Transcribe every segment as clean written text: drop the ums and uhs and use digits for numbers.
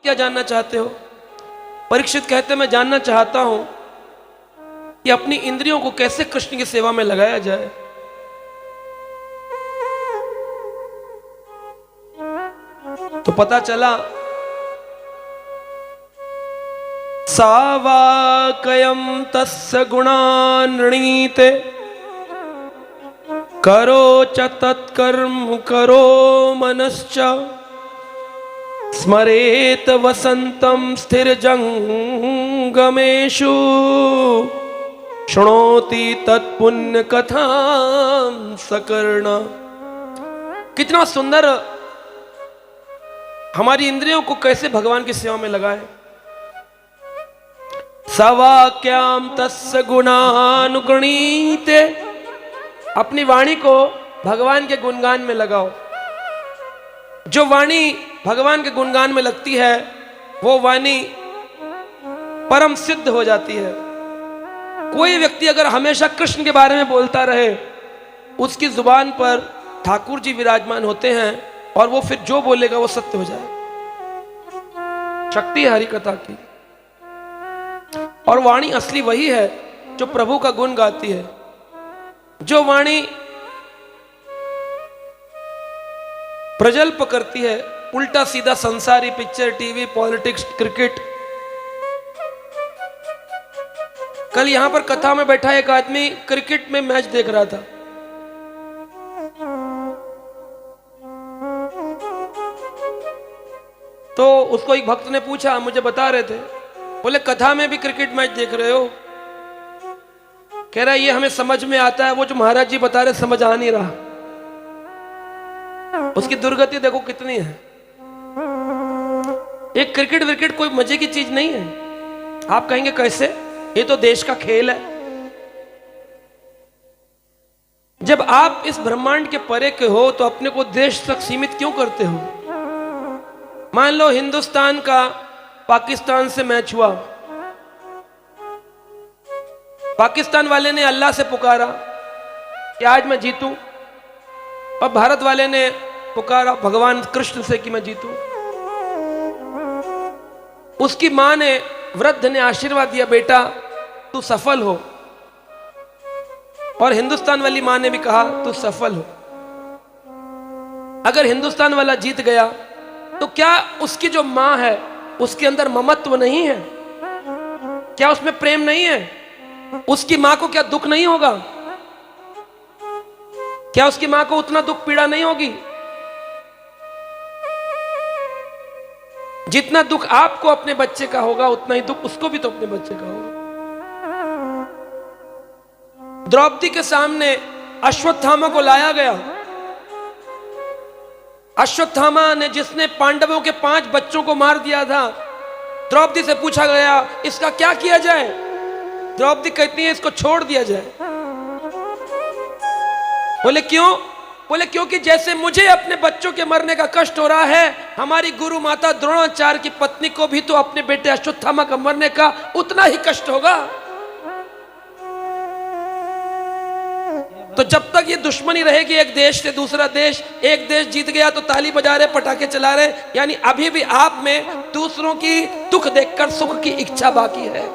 क्या जानना चाहते हो? परीक्षित कहते मैं जानना चाहता हूं कि अपनी इंद्रियों को कैसे कृष्ण की सेवा में लगाया जाए। तो पता चला सावाकयम तस्य गुणान्नीते करो च तत्कर्म करो मनश्च स्मरेत वसंतम स्थिर जंगमेशु शृणोति तत्पुण्य कथां सकर्ण। कितना सुंदर हमारी इंद्रियों को कैसे भगवान की सेवा में लगाए। सवाक्याम तस्य गुणानुगणीते, अपनी वाणी को भगवान के गुणगान में लगाओ। जो वाणी भगवान के गुणगान में लगती है वो वाणी परम सिद्ध हो जाती है। कोई व्यक्ति अगर हमेशा कृष्ण के बारे में बोलता रहे, उसकी जुबान पर ठाकुर जी विराजमान होते हैं और वो फिर जो बोलेगा वो सत्य हो जाए। शक्ति है हरि कथा की। और वाणी असली वही है जो प्रभु का गुण गाती है। जो वाणी प्रजल्प करती है उल्टा सीधा संसारी पिक्चर, टीवी, पॉलिटिक्स, क्रिकेट। कल यहां पर कथा में बैठा एक आदमी क्रिकेट में मैच देख रहा था। तो उसको एक भक्त ने पूछा, मुझे बता रहे थे, बोले कथा में भी क्रिकेट मैच देख रहे हो? कह रहा ये हमें समझ में आता है, वो जो महाराज जी बता रहे समझ आ नहीं रहा। उसकी दुर्गति देखो कितनी है। एक क्रिकेट विकेट कोई मजे की चीज नहीं है। आप कहेंगे कैसे? ये तो देश का खेल है। जब आप इस ब्रह्मांड के परे के हो तो अपने को देश तक सीमित क्यों करते हो? मान लो हिंदुस्तान का पाकिस्तान से मैच हुआ, पाकिस्तान वाले ने अल्लाह से पुकारा कि आज मैं जीतूं, और भारत वाले ने पुकारा भगवान कृष्ण से कि मैं जीतूं। उसकी मां ने, वृद्ध ने आशीर्वाद दिया, बेटा तू सफल हो। और हिंदुस्तान वाली मां ने भी कहा तू सफल हो। अगर हिंदुस्तान वाला जीत गया तो क्या उसकी जो मां है उसके अंदर ममत्व नहीं है? क्या उसमें प्रेम नहीं है? उसकी मां को क्या दुख नहीं होगा? क्या उसकी मां को उतना दुख पीड़ा नहीं होगी? जितना दुख आपको अपने बच्चे का होगा उतना ही दुख उसको भी तो अपने बच्चे का होगा। द्रौपदी के सामने अश्वत्थामा को लाया गया। अश्वत्थामा ने, जिसने पांडवों के 5 बच्चों को मार दिया था, द्रौपदी से पूछा गया इसका क्या किया जाए? द्रौपदी कहती है इसको छोड़ दिया जाए। बोले क्यों? बोले क्योंकि जैसे मुझे अपने बच्चों के मरने का कष्ट हो रहा है, हमारी गुरु माता द्रोणाचार्य की पत्नी को भी तो अपने बेटे अश्वत्थामा का मरने का उतना ही कष्ट होगा। तो जब तक ये दुश्मनी रहेगी एक देश से दूसरा देश, एक देश जीत गया तो ताली बजा रहे, पटाखे चला रहे, यानी अभी भी आप में दूसरों की दुख देखकर सुख की इच्छा बाकी है।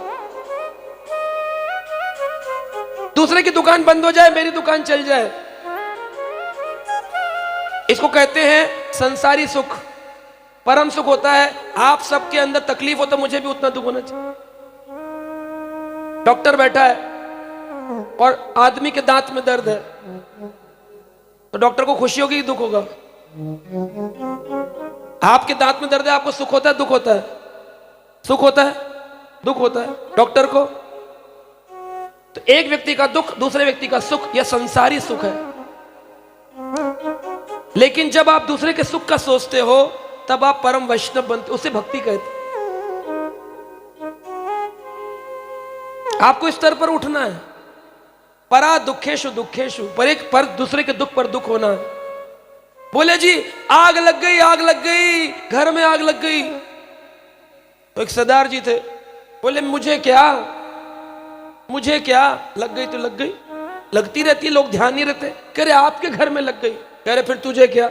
दूसरे की दुकान बंद हो जाए, मेरी दुकान चल जाए, इसको कहते हैं संसारी सुख। परम सुख होता है आप सबके अंदर तकलीफ हो तो मुझे भी उतना दुख होना चाहिए। डॉक्टर बैठा है और आदमी के दांत में दर्द है, तो डॉक्टर को खुशी होगी कि दुख होगा? आपके दांत में दर्द है, आपको सुख होता है दुख होता है? सुख होता है, दुख होता है। डॉक्टर को तो एक व्यक्ति का दुख दूसरे व्यक्ति का सुख, यह संसारी सुख है। लेकिन जब आप दूसरे के सुख का सोचते हो तब आप परम वैष्णव बनते, उसे भक्ति कहते। आपको इस स्तर पर उठना है। परा दुखेशु दुखेशु, पर दूसरे के दुख पर दुख होना है। बोले जी आग लग गई, आग लग गई, घर में आग लग गई। तो एक सरदार जी थे, बोले मुझे क्या, मुझे क्या, लग गई तो लग गई, लगती रहती, लोग ध्यान नहीं रहते। कह रहे आपके घर में लग गई। कह रहे फिर तुझे क्या?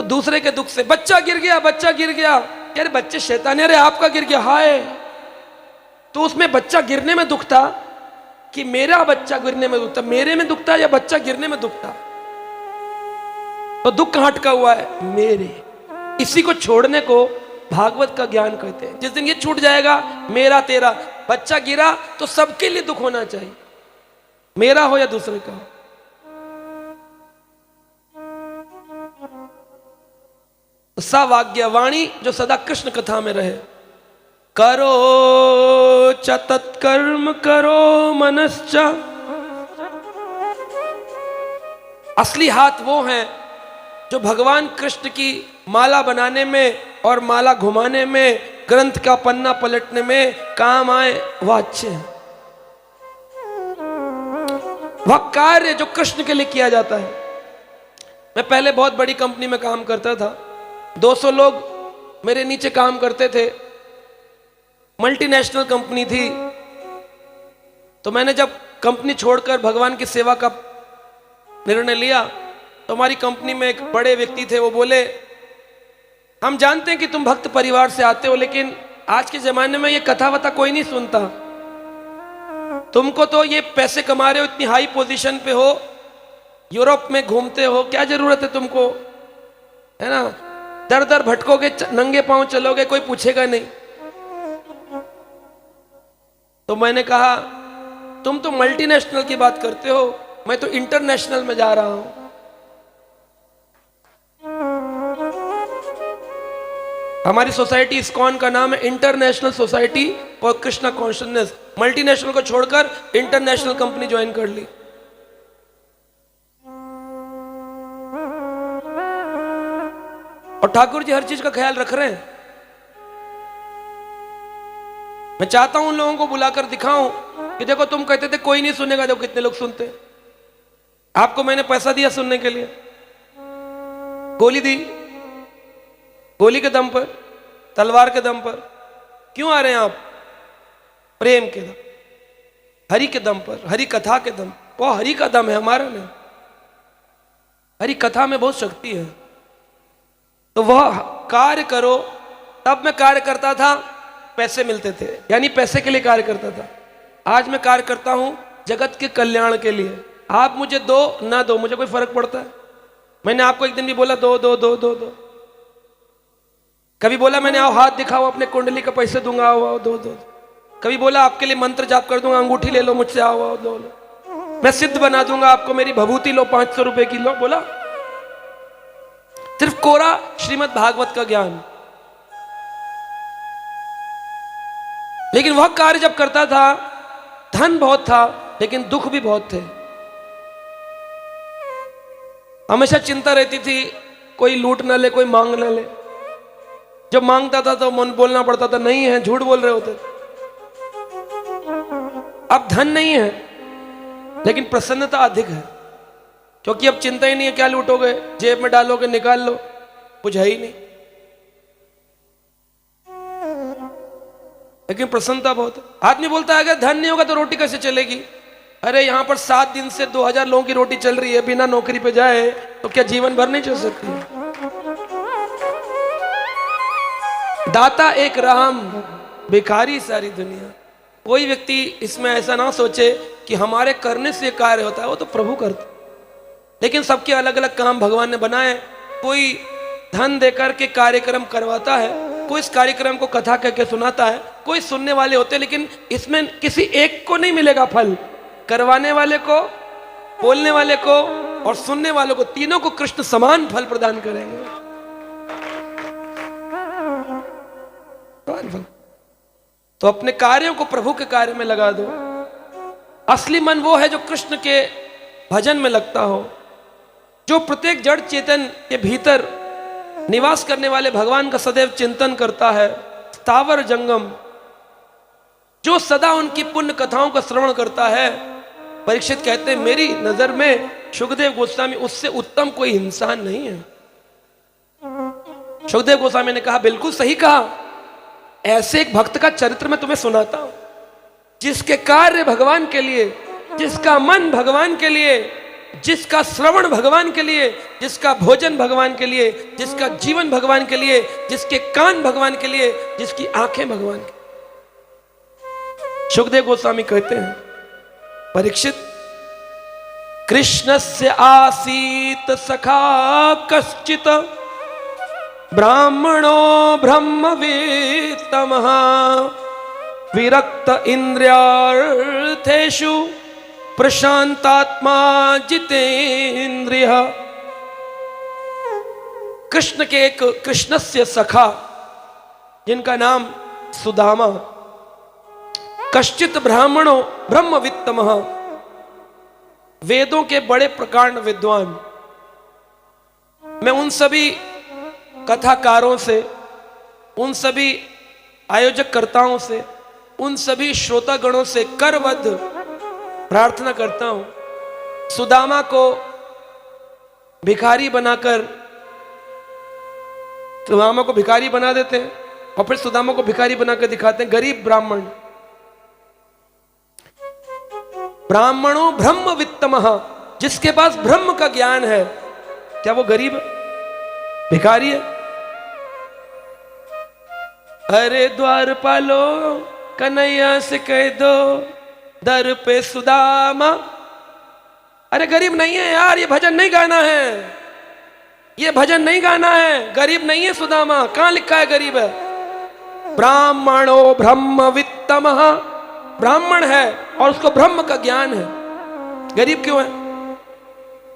तो दूसरे के दुख से बच्चा गिर गया, बच्चा गिर गया, अरे बच्चे शैतान, अरे आपका गिर गया, हाय। तो उसमें बच्चा गिरने में दुख था कि मेरा बच्चा गिरने में दुख था, मेरे में दुख था या बच्चा गिरने में दुख था? तो दुख कहां अटका हुआ है? मेरे। इसी को छोड़ने को भागवत का ज्ञान कहते हैं। जिस दिन ये छूट जाएगा, मेरा तेरा, बच्चा गिरा तो सबके लिए दुख होना चाहिए, मेरा हो या दूसरे का हो। सा वाग्य वाणी जो सदा कृष्ण कथा में रहे। करो च तत्कर्म करो मनश्च। असली हाथ वो हैं जो भगवान कृष्ण की माला बनाने में और माला घुमाने में, ग्रंथ का पन्ना पलटने में काम आए, वह अच्छे हैं। वह कार्य जो कृष्ण के लिए किया जाता है। मैं पहले बहुत बड़ी कंपनी में काम करता था, 200 लोग मेरे नीचे काम करते थे, मल्टीनेशनल कंपनी थी। तो मैंने जब कंपनी छोड़कर भगवान की सेवा का निर्णय लिया तो हमारी कंपनी में एक बड़े व्यक्ति थे, वो बोले, हम जानते हैं कि तुम भक्त परिवार से आते हो, लेकिन आज के जमाने में ये कथा वथा कोई नहीं सुनता। तुमको तो ये पैसे कमा रहे हो, इतनी हाई पोजीशन पे हो, यूरोप में घूमते हो, क्या जरूरत है तुमको, है ना? दर दर भटकोगे, नंगे पांव चलोगे, कोई पूछेगा नहीं। तो मैंने कहा, तुम तो मल्टीनेशनल की बात करते हो, मैं तो इंटरनेशनल में जा रहा हूं। हमारी सोसाइटी इस्कॉन का नाम है international society for Krishna consciousness. Multinational को छोड़कर इंटरनेशनल कंपनी ज्वाइन कर ली। और ठाकुर जी हर चीज का ख्याल रख रहे हैं। मैं चाहता हूं उन लोगों को बुलाकर दिखाऊं कि देखो, तुम कहते थे कोई नहीं सुनेगा, देखो कितने लोग सुनते हैं। आपको मैंने पैसा दिया सुनने के लिए, गोली दी, गोली के दम पर, तलवार के दम पर। क्यों आ रहे हैं आप? प्रेम के दम, हरि के दम पर, हरि कथा के दम। वो हरि का दम है, हमारा नहीं। हरि कथा में बहुत शक्ति है। तो वह कार्य करो। तब मैं कार्य करता था, पैसे मिलते थे, यानी पैसे के लिए कार्य करता था। आज मैं कार्य करता हूं जगत के कल्याण के लिए। आप मुझे दो ना दो, मुझे कोई फर्क पड़ता है? मैंने आपको एक दिन भी बोला दो दो दो दो दो? कभी बोला मैंने आओ हाथ दिखाओ, अपने कुंडली का पैसे दूंगा, आओ आओ दो दो? कभी बोला आपके लिए मंत्र जाप कर दूंगा, अंगूठी ले लो मुझसे, आओ आओ दो लो? मैं सिद्ध बना दूंगा आपको, मेरी भभूति लो 500 रुपए की लो? बोला? सिर्फ कोरा श्रीमद् भागवत का ज्ञान। लेकिन वह कार्य जब करता था, धन बहुत था लेकिन दुख भी बहुत थे। हमेशा चिंता रहती थी कोई लूट ना ले, कोई मांग ना ले। जब मांगता था तो मन बोलना पड़ता था, नहीं है, झूठ बोल रहे होते। अब धन नहीं है लेकिन प्रसन्नता अधिक है, क्योंकि अब चिंता ही नहीं है क्या लूटोगे, जेब में डालोगे, निकाल लो, कुछ है ही नहीं। लेकिन प्रसन्नता बहुत है। आदमी बोलता है अगर धन नहीं होगा तो रोटी कैसे चलेगी? अरे यहां पर 7 दिन से 2000 लोगों की रोटी चल रही है, बिना नौकरी पे जाए तो क्या जीवन भर नहीं चल सकती? दाता एक राम, भिखारी सारी दुनिया। कोई व्यक्ति इसमें ऐसा ना सोचे कि हमारे करने से कार्य होता है, वो तो प्रभु करता। लेकिन सबके अलग अलग काम भगवान ने बनाए। कोई धन देकर के कार्यक्रम करवाता है, कोई इस कार्यक्रम को कथा कह के सुनाता है, कोई सुनने वाले होते हैं, लेकिन इसमें किसी एक को नहीं मिलेगा फल। करवाने वाले को, बोलने वाले को और सुनने वालों को, तीनों को कृष्ण समान फल प्रदान करेंगे। तो अपने कार्यों को प्रभु के कार्य में लगा दो। असली मन वो है जो कृष्ण के भजन में लगता हो, जो प्रत्येक जड़ चेतन के भीतर निवास करने वाले भगवान का सदैव चिंतन करता है, स्थावर जंगम, जो सदा उनकी पुण्य कथाओं का श्रवण करता है। परीक्षित कहते हैं, मेरी नजर में सुखदेव गोस्वामी उससे उत्तम कोई इंसान नहीं है। सुखदेव गोस्वामी ने कहा, बिल्कुल सही कहा। ऐसे एक भक्त का चरित्र मैं तुम्हें सुनाता हूं, जिसके कार्य भगवान के लिए, जिसका मन भगवान के लिए, जिसका श्रवण भगवान के लिए, जिसका भोजन भगवान के लिए, जिसका जीवन भगवान के लिए, जिसके कान भगवान के लिए, जिसकी आंखें भगवान के लिए। सुखदेव गोस्वामी कहते हैं, परीक्षित, कृष्णस्य आसीत सखा कश्चित ब्राह्मणो ब्रह्मवेत्तमः विरक्त इंद्रियार्थेषु प्रशांतात्मा जितेन्द्रिय। कृष्ण के एक कृष्णस्य सखा जिनका नाम सुदामा, कश्चित ब्राह्मणो ब्रह्मवित्तमः, वेदों के बड़े प्रकांड विद्वान। मैं उन सभी कथाकारों से, उन सभी आयोजक कर्ताओं से, उन सभी श्रोतागणों से करवध प्रार्थना करता हूं, सुदामा को भिखारी बनाकर, सुदामा को भिखारी बना देते हैं और फिर सुदामा को भिखारी बनाकर दिखाते हैं, गरीब ब्राह्मण। ब्राह्मणों ब्रह्म वित्तमः, जिसके पास ब्रह्म का ज्ञान है, क्या वो गरीब है, भिखारी है? अरे द्वारपालो कन्हैया से कह दो दर पे सुदामा। अरे गरीब नहीं है यार, ये भजन नहीं गाना है, ये भजन नहीं गाना है, गरीब नहीं है सुदामा। कहां लिखा है गरीब है? ब्राह्मणो ब्रह्म वित्तमः, ब्राह्मण है और उसको ब्रह्म का ज्ञान है, गरीब क्यों है?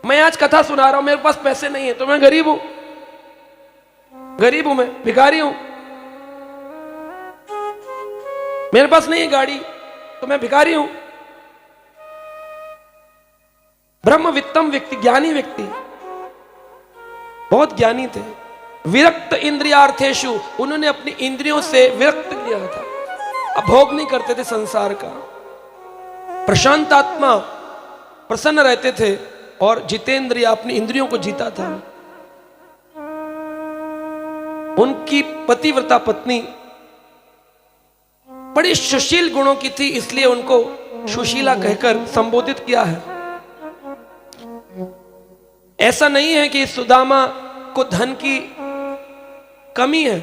मैं आज कथा सुना रहा हूं, मेरे पास पैसे नहीं है तो मैं गरीब हूं, गरीब हूं, मैं भिखारी हूं। मेरे पास नहीं है गाड़ी तो मैं भिखारी हूं। ब्रह्म वित्तम व्यक्ति, ज्ञानी व्यक्ति, बहुत ज्ञानी थे। विरक्त इंद्रियार्थेषु, उन्होंने अपनी इंद्रियों से विरक्त किया था, अब भोग नहीं करते थे संसार का। प्रशांत आत्मा, प्रसन्न रहते थे, और जितेंद्रिय, अपनी इंद्रियों को जीता था। उनकी पतिव्रता पत्नी बड़ी सुशील गुणों की थी, इसलिए उनको सुशीला कहकर संबोधित किया है। ऐसा नहीं है कि सुदामा को धन की कमी है,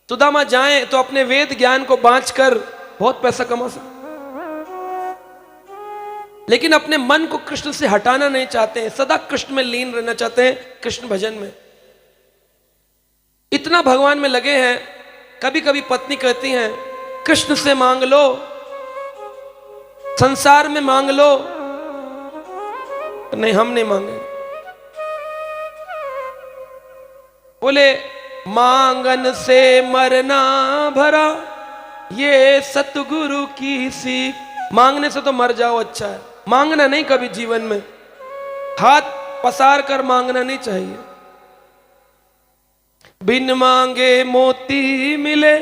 सुदामा जाएं तो अपने वेद ज्ञान को बांचकर बहुत पैसा कमा सकते, लेकिन अपने मन को कृष्ण से हटाना नहीं चाहते हैं, सदा कृष्ण में लीन रहना चाहते हैं, कृष्ण भजन में इतना भगवान में लगे हैं। कभी कभी पत्नी कहती हैं, कृष्ण से मांग लो, संसार में मांग लो। नहीं, हम नहीं मांगे। बोले, मांगन से मरना भरा, ये सतगुरु की सीख। मांगने से तो मर जाओ अच्छा है, मांगना नहीं कभी जीवन में, हाथ पसार कर मांगना नहीं चाहिए। बिन मांगे मोती मिले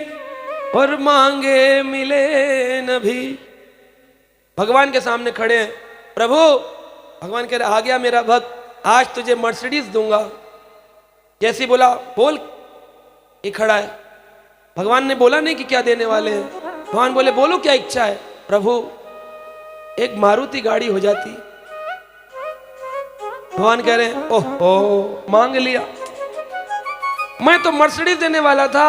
और मांगे मिले न भी। भगवान के सामने खड़े हैं, प्रभु, भगवान कह रहे, आ गया मेरा भक्त, आज तुझे मर्सिडीज दूंगा। जैसे बोला, बोल, ये खड़ा है। भगवान ने बोला नहीं कि क्या देने वाले हैं, भगवान बोले, बोलो क्या इच्छा है। प्रभु, एक मारुति गाड़ी हो जाती। भगवान कह रहे हैं, ओहो, मांग लिया, मैं तो मर्सिडीज देने वाला था,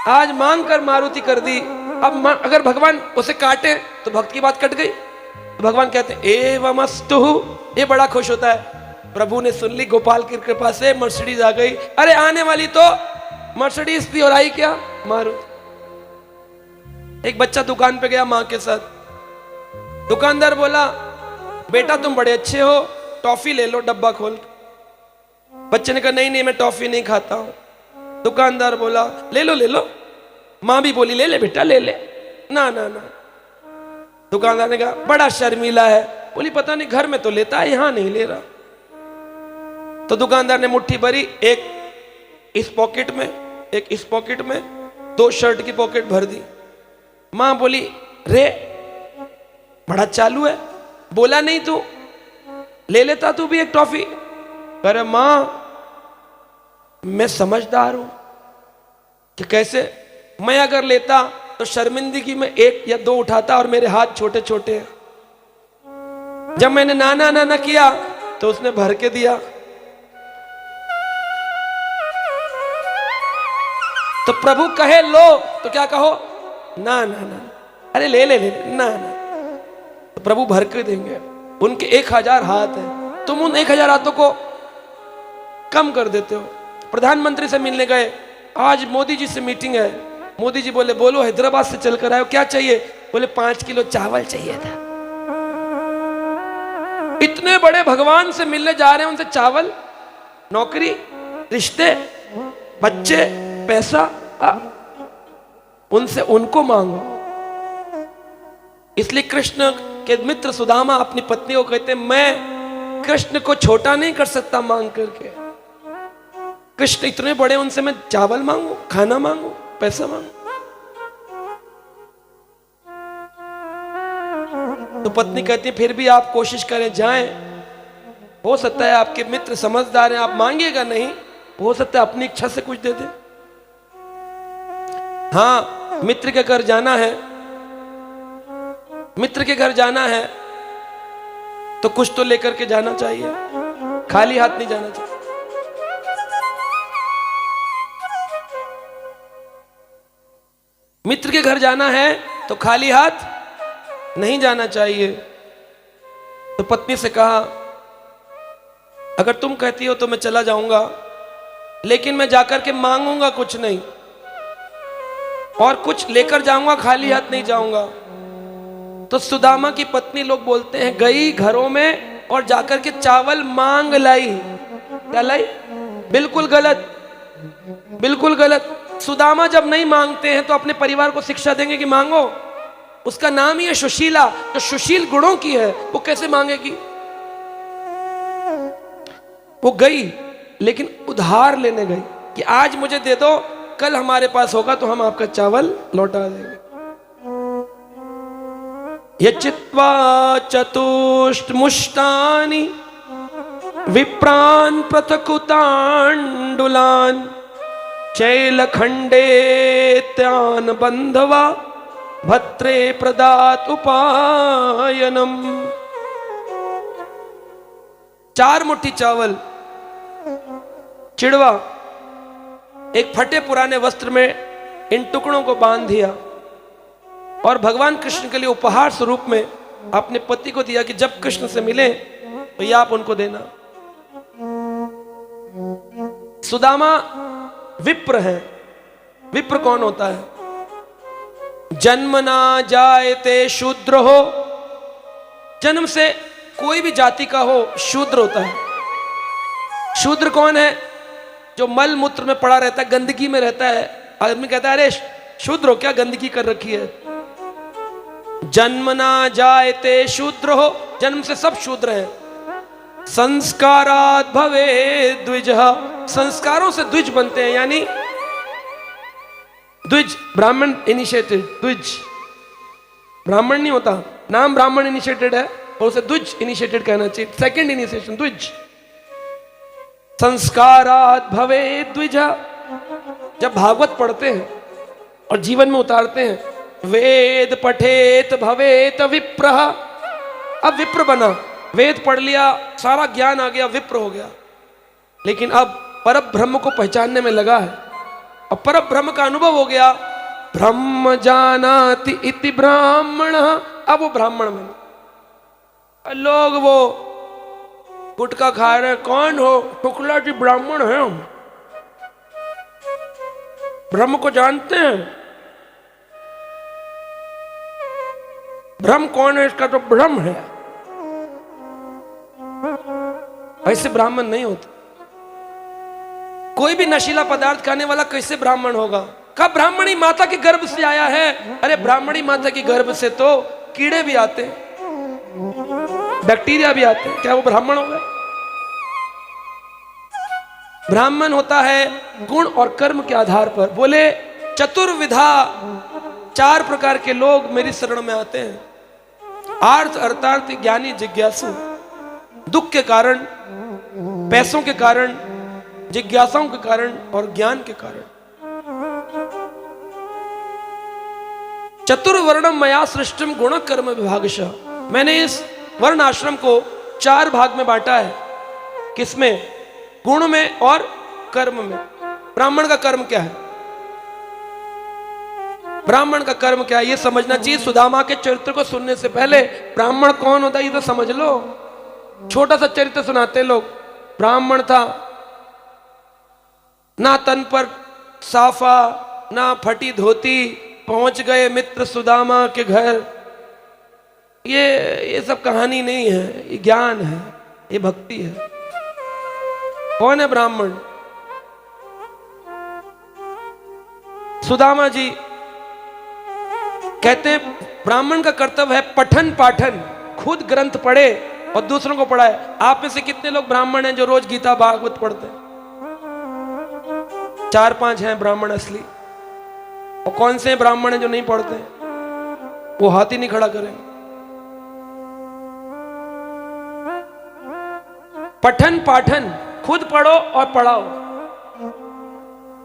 आज मांग कर मारुति कर दी। अब अगर भगवान उसे काटे तो भक्त की बात कट गई। तो भगवान कहते हैं, एवमस्तु, ये बड़ा खुश होता है। प्रभु ने सुन ली, गोपाल की कृपा से मर्सिडीज आ गई। अरे आने वाली तो मर्सिडीज थी और आई क्या, मारुति। एक बच्चा दुकान पे गया मां के साथ, दुकानदार बोला, बेटा तुम बड़े अच्छे हो, टॉफी ले लो, डब्बा खोल। बच्चे ने कहा, नहीं नहीं, मैं टॉफी नहीं खाता हूं। दुकानदार बोला, ले लो ले लो। मां भी बोली, ले ले बेटा ले ले। ना ना ना। दुकानदार ने कहा, बड़ा शर्मीला है। बोली, पता नहीं, घर में तो लेता है, यहां नहीं ले रहा। तो दुकानदार ने मुट्ठी भरी, एक इस पॉकेट में, एक इस पॉकेट में, 2 शर्ट की पॉकेट भर दी। मां बोली, रे बड़ा चालू है, बोला नहीं तू, ले लेता तू भी एक टॉफी। अरे मां, मैं समझदार हूं कि कैसे, मैं अगर लेता तो शर्मिंदगी में 1 या 2 उठाता और मेरे हाथ छोटे छोटे हैं। जब मैंने नाना नाना किया तो उसने भर के दिया। तो प्रभु कहे लो तो क्या कहो? ना ना ना, अरे ले ले ले ना ना। तो प्रभु भर के देंगे। उनके 1000 हाथ है, तुम उन 1000 हाथों को कम कर देते हो। प्रधानमंत्री से मिलने गए, आज मोदी जी से मीटिंग है। मोदी जी बोले बोलो हैदराबाद से चल कर आए, क्या चाहिए? बोले 5 किलो चावल चाहिए था। इतने बड़े भगवान से मिलने जा रहे हैं, उनसे चावल, नौकरी, रिश्ते, बच्चे, पैसा, उनसे उनको मांगो। इसलिए कृष्ण के मित्र सुदामा अपनी पत्नी को कहते, मैं कृष्ण को छोटा नहीं कर सकता मांग करके। कृष्ण इतने बड़े, उनसे मैं चावल मांगू, खाना मांगू, पैसा मांगू? तो पत्नी कहती है फिर भी आप कोशिश करें, जाएं। हो सकता है आपके मित्र समझदार हैं, आप मांगिएगा नहीं, हो सकता है अपनी इच्छा से कुछ दे दे। हाँ, मित्र के घर जाना है, मित्र के घर जाना है तो कुछ तो लेकर के जाना चाहिए, खाली हाथ नहीं जाना चाहिए। मित्र के घर जाना है तो खाली हाथ नहीं जाना चाहिए। तो पत्नी से कहा, अगर तुम कहती हो तो मैं चला जाऊंगा, लेकिन मैं जाकर के मांगूंगा कुछ नहीं, और कुछ लेकर जाऊंगा, खाली हाथ नहीं जाऊंगा। तो सुदामा की पत्नी लोग बोलते हैं, गई घरों में और जाकर के चावल मांग लाई। क्या लाई? बिल्कुल गलत, बिल्कुल गलत। सुदामा जब नहीं मांगते हैं तो अपने परिवार को शिक्षा देंगे कि मांगो। उसका नाम ही है सुशीला, जो सुशील गुणों की है, वो कैसे मांगेगी? वो गई, लेकिन उधार लेने गई कि आज मुझे दे दो, कल हमारे पास होगा तो हम आपका चावल लौटा देंगे। यचित्वा चतुष्टमुष्टानि विप्रान् पृथकुताण्डुलान् चैलखंडे त्यान बंधवा भद्रे प्रदात उपायनम। 4 मुट्ठी चावल, चिड़वा, एक फटे पुराने वस्त्र में इन टुकड़ों को बांध दिया और भगवान कृष्ण के लिए उपहार स्वरूप में अपने पति को दिया कि जब कृष्ण से मिले तो ये आप उनको देना। सुदामा विप्र है। विप्र कौन होता है? जन्म ना जायते शूद्र हो, जन्म से कोई भी जाति का हो शूद्र होता है। शूद्र कौन है? जो मल मूत्र में पड़ा रहता है, गंदगी में रहता है। आदमी कहता है अरे शूद्र हो, क्या गंदगी कर रखी है। जन्म ना जायते शूद्र हो, जन्म से सब शूद्र हैं। संस्कारात् भवे द्विजः, संस्कारों से द्विज बनते हैं। यानी द्विज, ब्राह्मण इनिशिएटेड, द्विज ब्राह्मण नहीं होता, नाम ब्राह्मण इनिशिएटेड है और उसे द्विज इनिशिएटेड कहना चाहिए। सेकंड इनिशिएशन द्विज। संस्कारात् भवे द्विजः, जब भागवत पढ़ते हैं और जीवन में उतारते हैं, वेद पठेत भवेत विप्रः, अब विप्र बना, वेद पढ़ लिया, सारा ज्ञान आ गया, विप्र हो गया। लेकिन अब परब्रह्म को पहचानने में लगा है और परब्रह्म का अनुभव हो गया। ब्रह्म जानाति इति ब्राह्मण, अब वो ब्राह्मण बने। लोग वो गुटखा खा रहे, कौन हो? शुक्ला जी ब्राह्मण है, ब्रह्म को जानते हैं। ब्रह्म कौन है? इसका तो ब्रह्म है। ऐसे ब्राह्मण नहीं होते। कोई भी नशीला पदार्थ खाने वाला कैसे ब्राह्मण होगा? कब ब्राह्मणी माता के गर्भ से आया है? अरे ब्राह्मणी माता के गर्भ से तो कीड़े भी आते हैं, बैक्टीरिया भी आते हैं, क्या वो ब्राह्मण हो गए? ब्राह्मण होता है गुण और कर्म के आधार पर। बोले चतुर्विधा, 4 प्रकार के लोग मेरी शरण में आते हैं। आर्थ, अर्थार्थ, ज्ञानी, जिज्ञासु। दुख के कारण, पैसों के कारण, जिज्ञासाओं के कारण और ज्ञान के कारण। चतुर्वर्णम मया सृष्टम गुण कर्म विभागशः, मैंने इस वर्ण आश्रम को 4 भाग में बांटा है। किसमें? गुण में और कर्म में। ब्राह्मण का कर्म क्या है? ब्राह्मण का कर्म क्या है ये समझना चाहिए। सुदामा के चरित्र को सुनने से पहले ब्राह्मण कौन होता है ये तो समझ लो। छोटा सा चरित्र सुनाते लोग। ब्राह्मण था, ना तन पर साफा ना फटी धोती, पहुंच गए मित्र सुदामा के घर। ये सब कहानी नहीं है, ये ज्ञान है, ये भक्ति है। कौन है ब्राह्मण? सुदामा जी कहते हैं ब्राह्मण का कर्तव्य है पठन पाठन, खुद ग्रंथ पढ़े और दूसरों को पढ़ाए। आप में से कितने लोग ब्राह्मण हैं जो रोज गीता भागवत पढ़ते हैं? 4-5 हैं ब्राह्मण असली। और कौन से ब्राह्मण हैं जो नहीं पढ़ते हैं? वो हाथ ही नहीं खड़ा करेंगे। पठन पाठन, खुद पढ़ो और पढ़ाओ।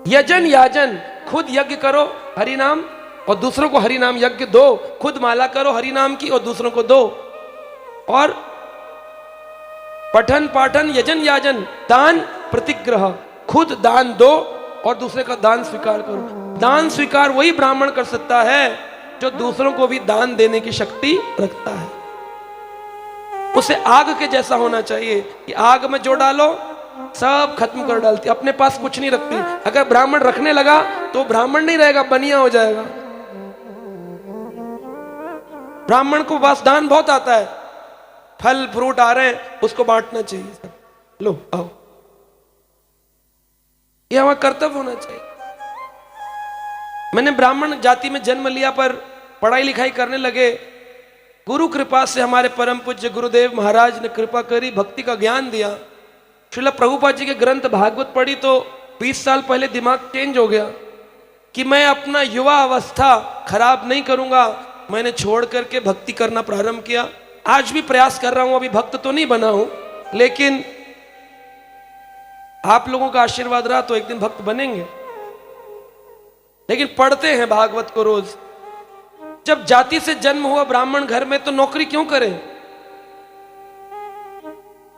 यजन याजन, खुद यज्ञ करो हरि नाम और दूसरों को हरि नाम यज्ञ दो। खुद माला करो हरि नाम की और दूसरों को दो। और पठन पाठन यजन याजन, दान प्रतिग्रह, खुद दान दो और दूसरे का दान स्वीकार करो। दान स्वीकार वही ब्राह्मण कर सकता है जो दूसरों को भी दान देने की शक्ति रखता है। उसे आग के जैसा होना चाहिए कि आग में जो डालो सब खत्म कर डालती, अपने पास कुछ नहीं रखती। अगर ब्राह्मण रखने लगा तो ब्राह्मण नहीं रहेगा, बनिया हो जाएगा। ब्राह्मण को बस दान बहुत आता है, फल फ्रूट आ रहे हैं उसको बांटना चाहिए। लो आओ, यह हमारा कर्तव्य होना चाहिए। मैंने ब्राह्मण जाति में जन्म लिया पर पढ़ाई लिखाई करने लगे। गुरु कृपा से हमारे परम पूज्य गुरुदेव महाराज ने कृपा करी, भक्ति का ज्ञान दिया। श्रील प्रभुपाद जी के ग्रंथ भागवत पढ़ी तो 20 साल पहले दिमाग चेंज हो गया कि मैं अपना युवा अवस्था खराब नहीं करूंगा। मैंने छोड़ करके भक्ति करना प्रारंभ किया। आज भी प्रयास कर रहा हूं, अभी भक्त तो नहीं बना हूं, लेकिन आप लोगों का आशीर्वाद रहा तो एक दिन भक्त बनेंगे। लेकिन पढ़ते हैं भागवत को रोज। जब जाति से जन्म हुआ ब्राह्मण घर में तो नौकरी क्यों करें?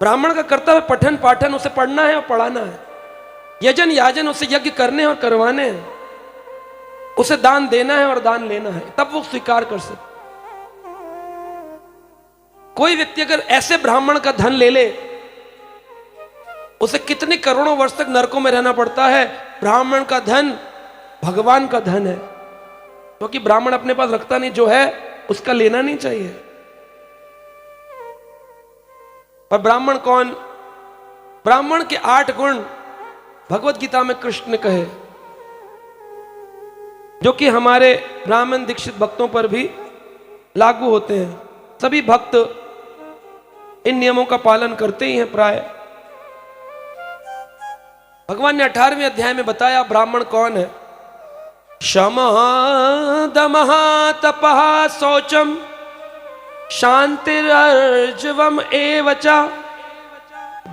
ब्राह्मण का कर्तव्य पठन पाठन, उसे पढ़ना है और पढ़ाना है। यजन याजन, उसे यज्ञ करने और करवाने हैं। उसे दान देना है और दान लेना है, तब वो स्वीकार कर सकते। कोई व्यक्ति अगर ऐसे ब्राह्मण का धन ले ले, उसे कितने करोड़ों वर्ष तक नरकों में रहना पड़ता है। ब्राह्मण का धन भगवान का धन है, क्योंकि ब्राह्मण अपने पास रखता नहीं, जो है उसका लेना नहीं चाहिए। और ब्राह्मण कौन? ब्राह्मण के 8 गुण भगवत गीता में कृष्ण ने कहे, जो कि हमारे ब्राह्मण दीक्षित भक्तों पर भी लागू होते हैं। सभी भक्त इन नियमों का पालन करते ही हैं प्राय। भगवान ने 18वें अध्याय में बताया ब्राह्मण कौन है। शमः दमः तपः शौचम शांतिर्जवम एवच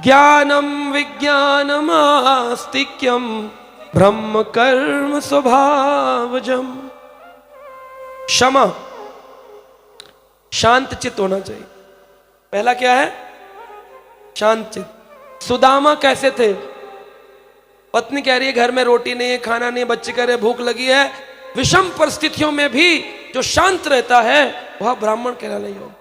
ज्ञानम विज्ञानम आस्तिक्यम ब्रह्म कर्म स्वभावजम। क्षमा, शांत चित्त होना चाहिए। पहला क्या है? शांत चित्त। सुदामा कैसे थे? पत्नी कह रही है घर में रोटी नहीं है, खाना नहीं है, बच्चे कह रहे भूख लगी है। विषम परिस्थितियों में भी जो शांत रहता है वह ब्राह्मण कहलाने योग्य।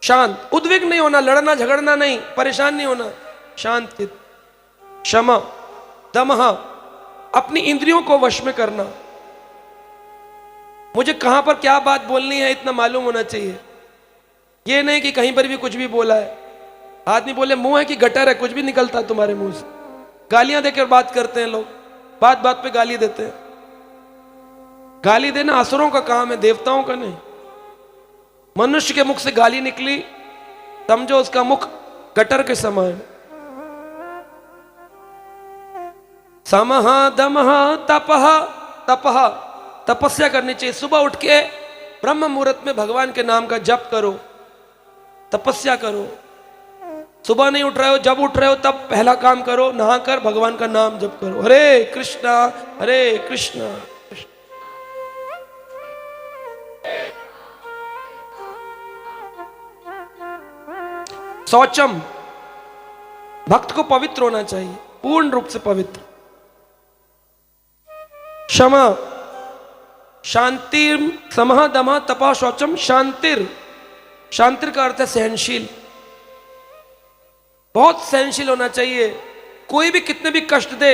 शांत, उद्विग्न नहीं होना, लड़ना झगड़ना नहीं, परेशान नहीं होना, शांत चित्त। क्षमा, दमः, अपनी इंद्रियों को वश में करना। मुझे कहां पर क्या बात बोलनी है इतना मालूम होना चाहिए। ये नहीं कि कहीं पर भी कुछ भी बोला है। आदमी बोले मुंह है कि गटर है, कुछ भी निकलता तुम्हारे मुंह से। गालियां देकर बात करते हैं लोग, बात बात पे गाली देते हैं। गाली देना असुरों का काम है, देवताओं का नहीं। मनुष्य के मुख से गाली निकली, समझो उसका मुख गटर के समान। समः दमः तपः, तपः तपस्या करनी चाहिए। सुबह उठ के ब्रह्म मुहूर्त में भगवान के नाम का जप करो, तपस्या करो। सुबह नहीं उठ रहे हो, जब उठ रहे हो तब पहला काम करो, नहाकर भगवान का नाम जप करो। हरे कृष्णा हरे कृष्णा। शौचम, भक्त को पवित्र होना चाहिए, पूर्ण रूप से पवित्र। क्षमा, शांतिर, समः दमः तपः शौचम, शांतिर, शांतिर का अर्थ है सहनशील, बहुत सहनशील होना चाहिए। कोई भी कितने भी कष्ट दे।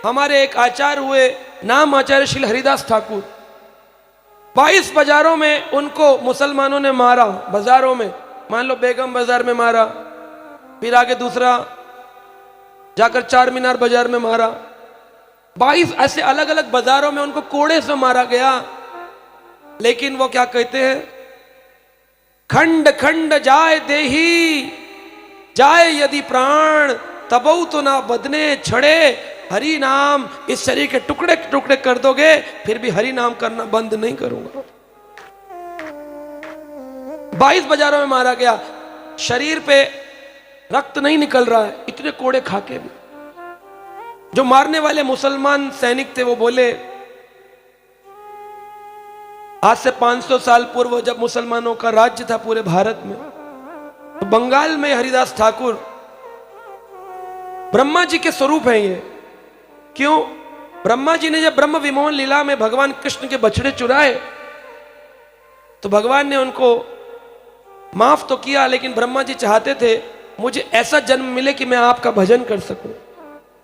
हमारे एक आचार्य हुए, नाम आचार्य श्री हरिदास ठाकुर, 22 बाजारों में उनको मुसलमानों ने मारा, बाजारों में, मान लो बेगम बाजार में मारा, फिर आगे दूसरा जाकर चार मीनार बाजार में मारा, 22 ऐसे अलग अलग बाजारों में उनको कोड़े से मारा गया। लेकिन वो क्या कहते हैं, खंड खंड जाए देही, जाए यदि प्राण, तबौ तो ना बदने छड़े, हरि नाम, इस शरीर के टुकड़े टुकड़े कर दोगे फिर भी हरि नाम करना बंद नहीं करूंगा। 22 बाजारों में मारा गया, शरीर पे रक्त नहीं निकल रहा है, इतने कोड़े खाके भी। जो मारने वाले मुसलमान सैनिक थे वो बोले, आज से 500 साल पूर्व जब मुसलमानों का राज्य था पूरे भारत में, तो बंगाल में हरिदास ठाकुर ब्रह्मा जी के स्वरूप हैं ये। क्यों? ब्रह्मा जी ने जब ब्रह्म विमोहन लीला में भगवान कृष्ण के बछड़े चुराए तो भगवान ने उनको माफ तो किया, लेकिन ब्रह्मा जी चाहते थे मुझे ऐसा जन्म मिले कि मैं आपका भजन कर सकूं।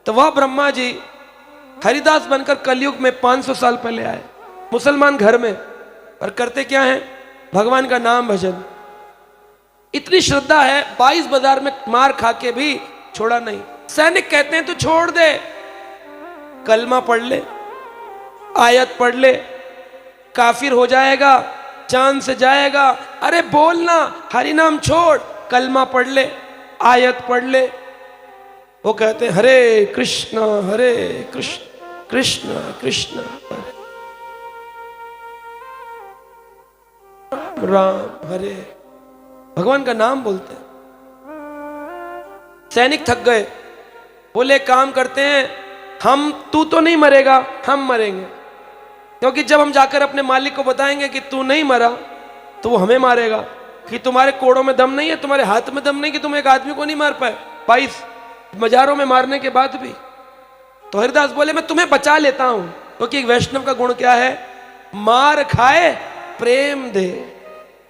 तो वह ब्रह्मा जी हरिदास बनकर कलयुग में 500 साल पहले आए, मुसलमान घर में, और करते क्या हैं, भगवान का नाम भजन। इतनी श्रद्धा है, 22 बाजार में मार खा के भी छोड़ा नहीं। सैनिक कहते हैं तू छोड़ दे, कलमा पढ़ ले, आयत पढ़ ले, काफिर हो जाएगा, जान से जाएगा। अरे बोलना, हरि नाम छोड़, कलमा पढ़ ले, आयत पढ़ ले। वो कहते हैं हरे कृष्ण कृष्ण कृष्ण राम हरे, भगवान का नाम बोलते हैं। सैनिक थक गए, बोले काम करते हैं, हम, तू तो नहीं मरेगा, हम मरेंगे, क्योंकि जब हम जाकर अपने मालिक को बताएंगे कि तू नहीं मरा तो वो हमें मारेगा कि तुम्हारे कोड़ों में दम नहीं है, तुम्हारे हाथ में दम नहीं कि तुम एक आदमी को नहीं मार पाए 22 बाजारों में मारने के बाद भी। तो हरिदास बोले मैं तुम्हें बचा लेता हूं, क्योंकि एक वैष्णव का गुण क्या है, मार खाए प्रेम दे।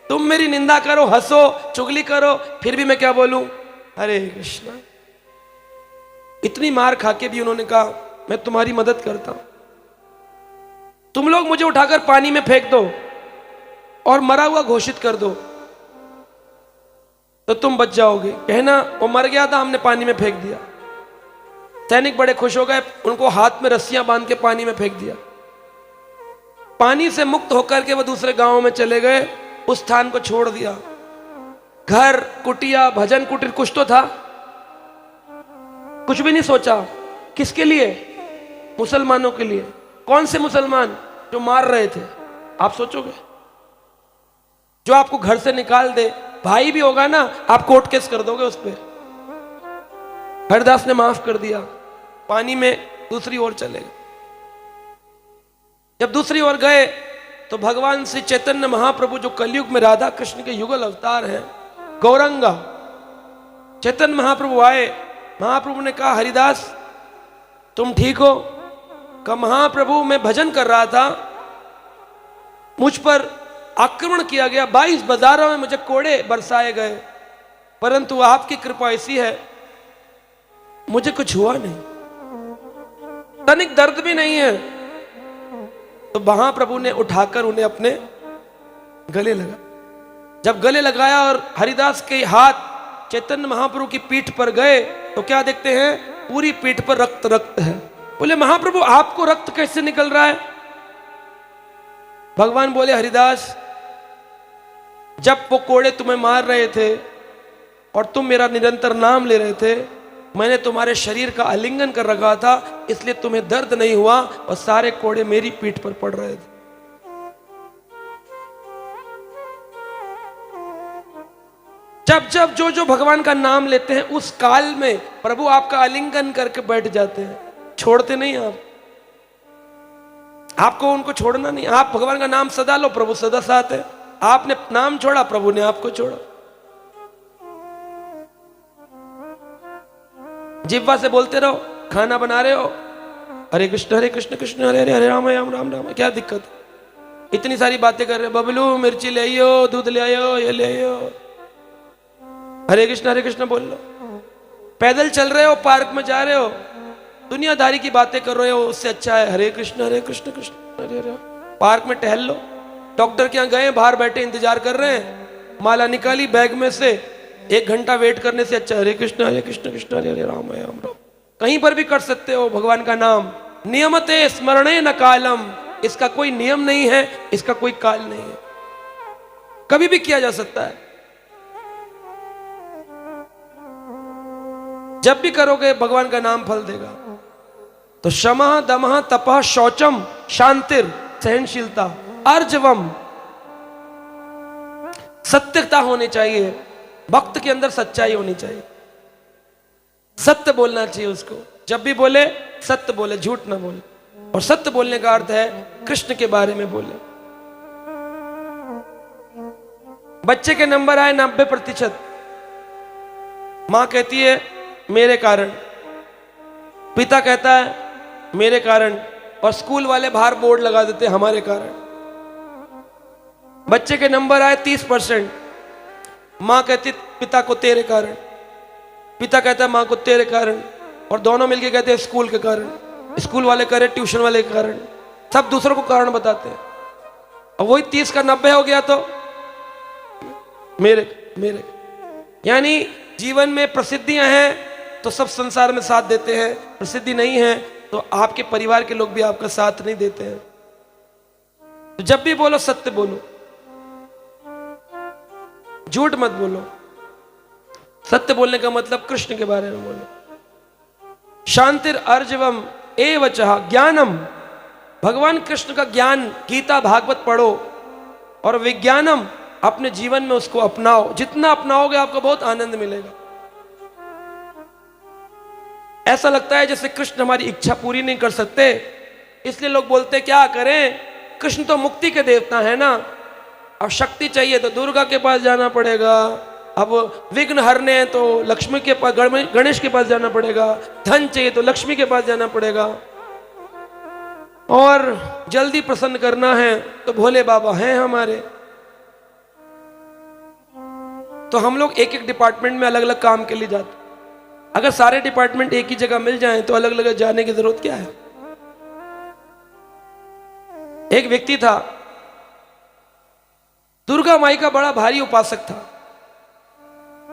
तुम मेरी निंदा करो, हंसो, चुगली करो, फिर भी मैं क्या बोलूं, हरे कृष्णा। इतनी मार खा के भी उन्होंने कहा मैं तुम्हारी मदद करता हूं, तुम लोग मुझे उठाकर पानी में फेंक दो और मरा हुआ घोषित कर दो तो तुम बच जाओगे। कहना वो मर गया था, हमने पानी में फेंक दिया। सैनिक बड़े खुश हो गए, उनको हाथ में रस्सियां बांध के पानी में फेंक दिया। पानी से मुक्त होकर के वो दूसरे गांव में चले गए, उस स्थान को छोड़ दिया। घर, कुटिया, भजन कुटीर कुछ तो था, कुछ भी नहीं सोचा। किसके लिए? मुसलमानों के लिए। कौन से मुसलमान? जो मार रहे थे। आप सोचोगे, जो आपको घर से निकाल दे, भाई भी होगा ना, आप कोर्ट केस कर दोगे उस पर। हरिदास ने माफ कर दिया, पानी में दूसरी ओर चले गए। जब दूसरी ओर गए तो भगवान श्री चैतन्य महाप्रभु, जो कलयुग में राधा कृष्ण के युगल अवतार हैं, गौरंगा चैतन्य महाप्रभु आए। महाप्रभु ने कहा हरिदास तुम ठीक हो? कहा महाप्रभु मैं भजन कर रहा था, मुझ पर आक्रमण किया गया, 22 बाजारों में मुझे कोड़े बरसाए गए, परंतु आपकी कृपा ऐसी है मुझे कुछ हुआ नहीं, तनिक दर्द भी नहीं है। तो महाप्रभु ने उठाकर उन्हें अपने गले लगा। जब गले लगाया और हरिदास के हाथ चैतन्य महाप्रभु की पीठ पर गए तो क्या देखते हैं, पूरी पीठ पर रक्त रक्त है। बोले महाप्रभु आपको रक्त कैसे निकल रहा है? भगवान बोले हरिदास जब वो कोड़े तुम्हें मार रहे थे और तुम मेरा निरंतर नाम ले रहे थे, मैंने तुम्हारे शरीर का आलिंगन कर रखा था, इसलिए तुम्हें दर्द नहीं हुआ और सारे कोड़े मेरी पीठ पर पड़ रहे थे। जब जब जो जो भगवान का नाम लेते हैं उस काल में प्रभु आपका आलिंगन करके बैठ जाते हैं, छोड़ते नहीं आप। आपको उनको छोड़ना नहीं, आप भगवान का नाम सदा लो, प्रभु सदा साथ है। आपने नाम छोड़ा, प्रभु ने आपको छोड़ा। जिह्वा से बोलते रहो, खाना बना रहे हो, हरे कृष्ण कृष्ण हरे हरे, हरे राम राम राम राम, क्या दिक्कत है? इतनी सारी बातें कर रहे हो, बबलू मिर्ची ले आइयो, दूध ले आइयो, ये ले आइयो, हरे कृष्ण बोल लो। पैदल चल रहे हो, पार्क में जा रहे हो, दुनियादारी की बातें कर रहे हो, उससे अच्छा है हरे कृष्ण कृष्ण हरे हरे। पार्क में टहल लो, डॉक्टर के यहाँ गए, बाहर बैठे इंतजार कर रहे हैं, माला निकाली बैग में से, 1 घंटा वेट करने से अच्छा हरे कृष्ण कृष्ण हरे हरे राम राम राम। कहीं पर भी कर सकते हो भगवान का नाम। नियमते स्मरणे न कालम, इसका कोई नियम नहीं है, इसका कोई काल नहीं है, कभी भी किया जा सकता है। जब भी करोगे भगवान का नाम फल देगा। तो क्षमा दमः तपः शौचम शांतिर, सहनशीलता, अर्जवम, सत्यता होनी चाहिए, भक्त के अंदर सच्चाई होनी चाहिए, सत्य बोलना चाहिए उसको, जब भी बोले सत्य बोले, झूठ ना बोले। और सत्य बोलने का अर्थ है कृष्ण के बारे में बोले। बच्चे के नंबर आए 90%, मां कहती है मेरे कारण, पिता कहता है मेरे कारण, और स्कूल वाले बाहर बोर्ड लगा देते हैं हमारे कारण। बच्चे के नंबर आए 30%, मां कहती पिता को तेरे कारण, पिता कहता है मां को तेरे कारण, और दोनों मिलके कहते हैं स्कूल के कारण, स्कूल वाले करे ट्यूशन वाले के कारण, सब दूसरों को कारण बताते हैं। और वही 30 का 90 हो गया तो मेरे मेरे। यानी जीवन में प्रसिद्धियां हैं तो सब संसार में साथ देते हैं, प्रसिद्धि नहीं है तो आपके परिवार के लोग भी आपका साथ नहीं देते हैं। तो जब भी बोलो सत्य बोलो, झूठ मत बोलो। सत्य बोलने का मतलब कृष्ण के बारे में बोलो। शांतिर अर्जवम एवचः ज्ञानम, भगवान कृष्ण का ज्ञान, गीता भागवत पढ़ो, और विज्ञानम, अपने जीवन में उसको अपनाओ। जितना अपनाओगे आपको बहुत आनंद मिलेगा। ऐसा लगता है जैसे कृष्ण हमारी इच्छा पूरी नहीं कर सकते, इसलिए लोग बोलते क्या करें, कृष्ण तो मुक्ति के देवता है ना, अब शक्ति चाहिए तो दुर्गा के पास जाना पड़ेगा, अब विघ्न हरने हैं तो लक्ष्मी के पास, गणेश के पास जाना पड़ेगा, धन चाहिए तो लक्ष्मी के पास जाना पड़ेगा, और जल्दी प्रसन्न करना है तो भोले बाबा हैं हमारे। तो हम लोग एक एक डिपार्टमेंट में अलग अलग काम के लिए जाते। अगर सारे डिपार्टमेंट एक ही जगह मिल जाएं तो अलग अलग जाने की जरूरत क्या है। एक व्यक्ति था, दुर्गा माई का बड़ा भारी उपासक था।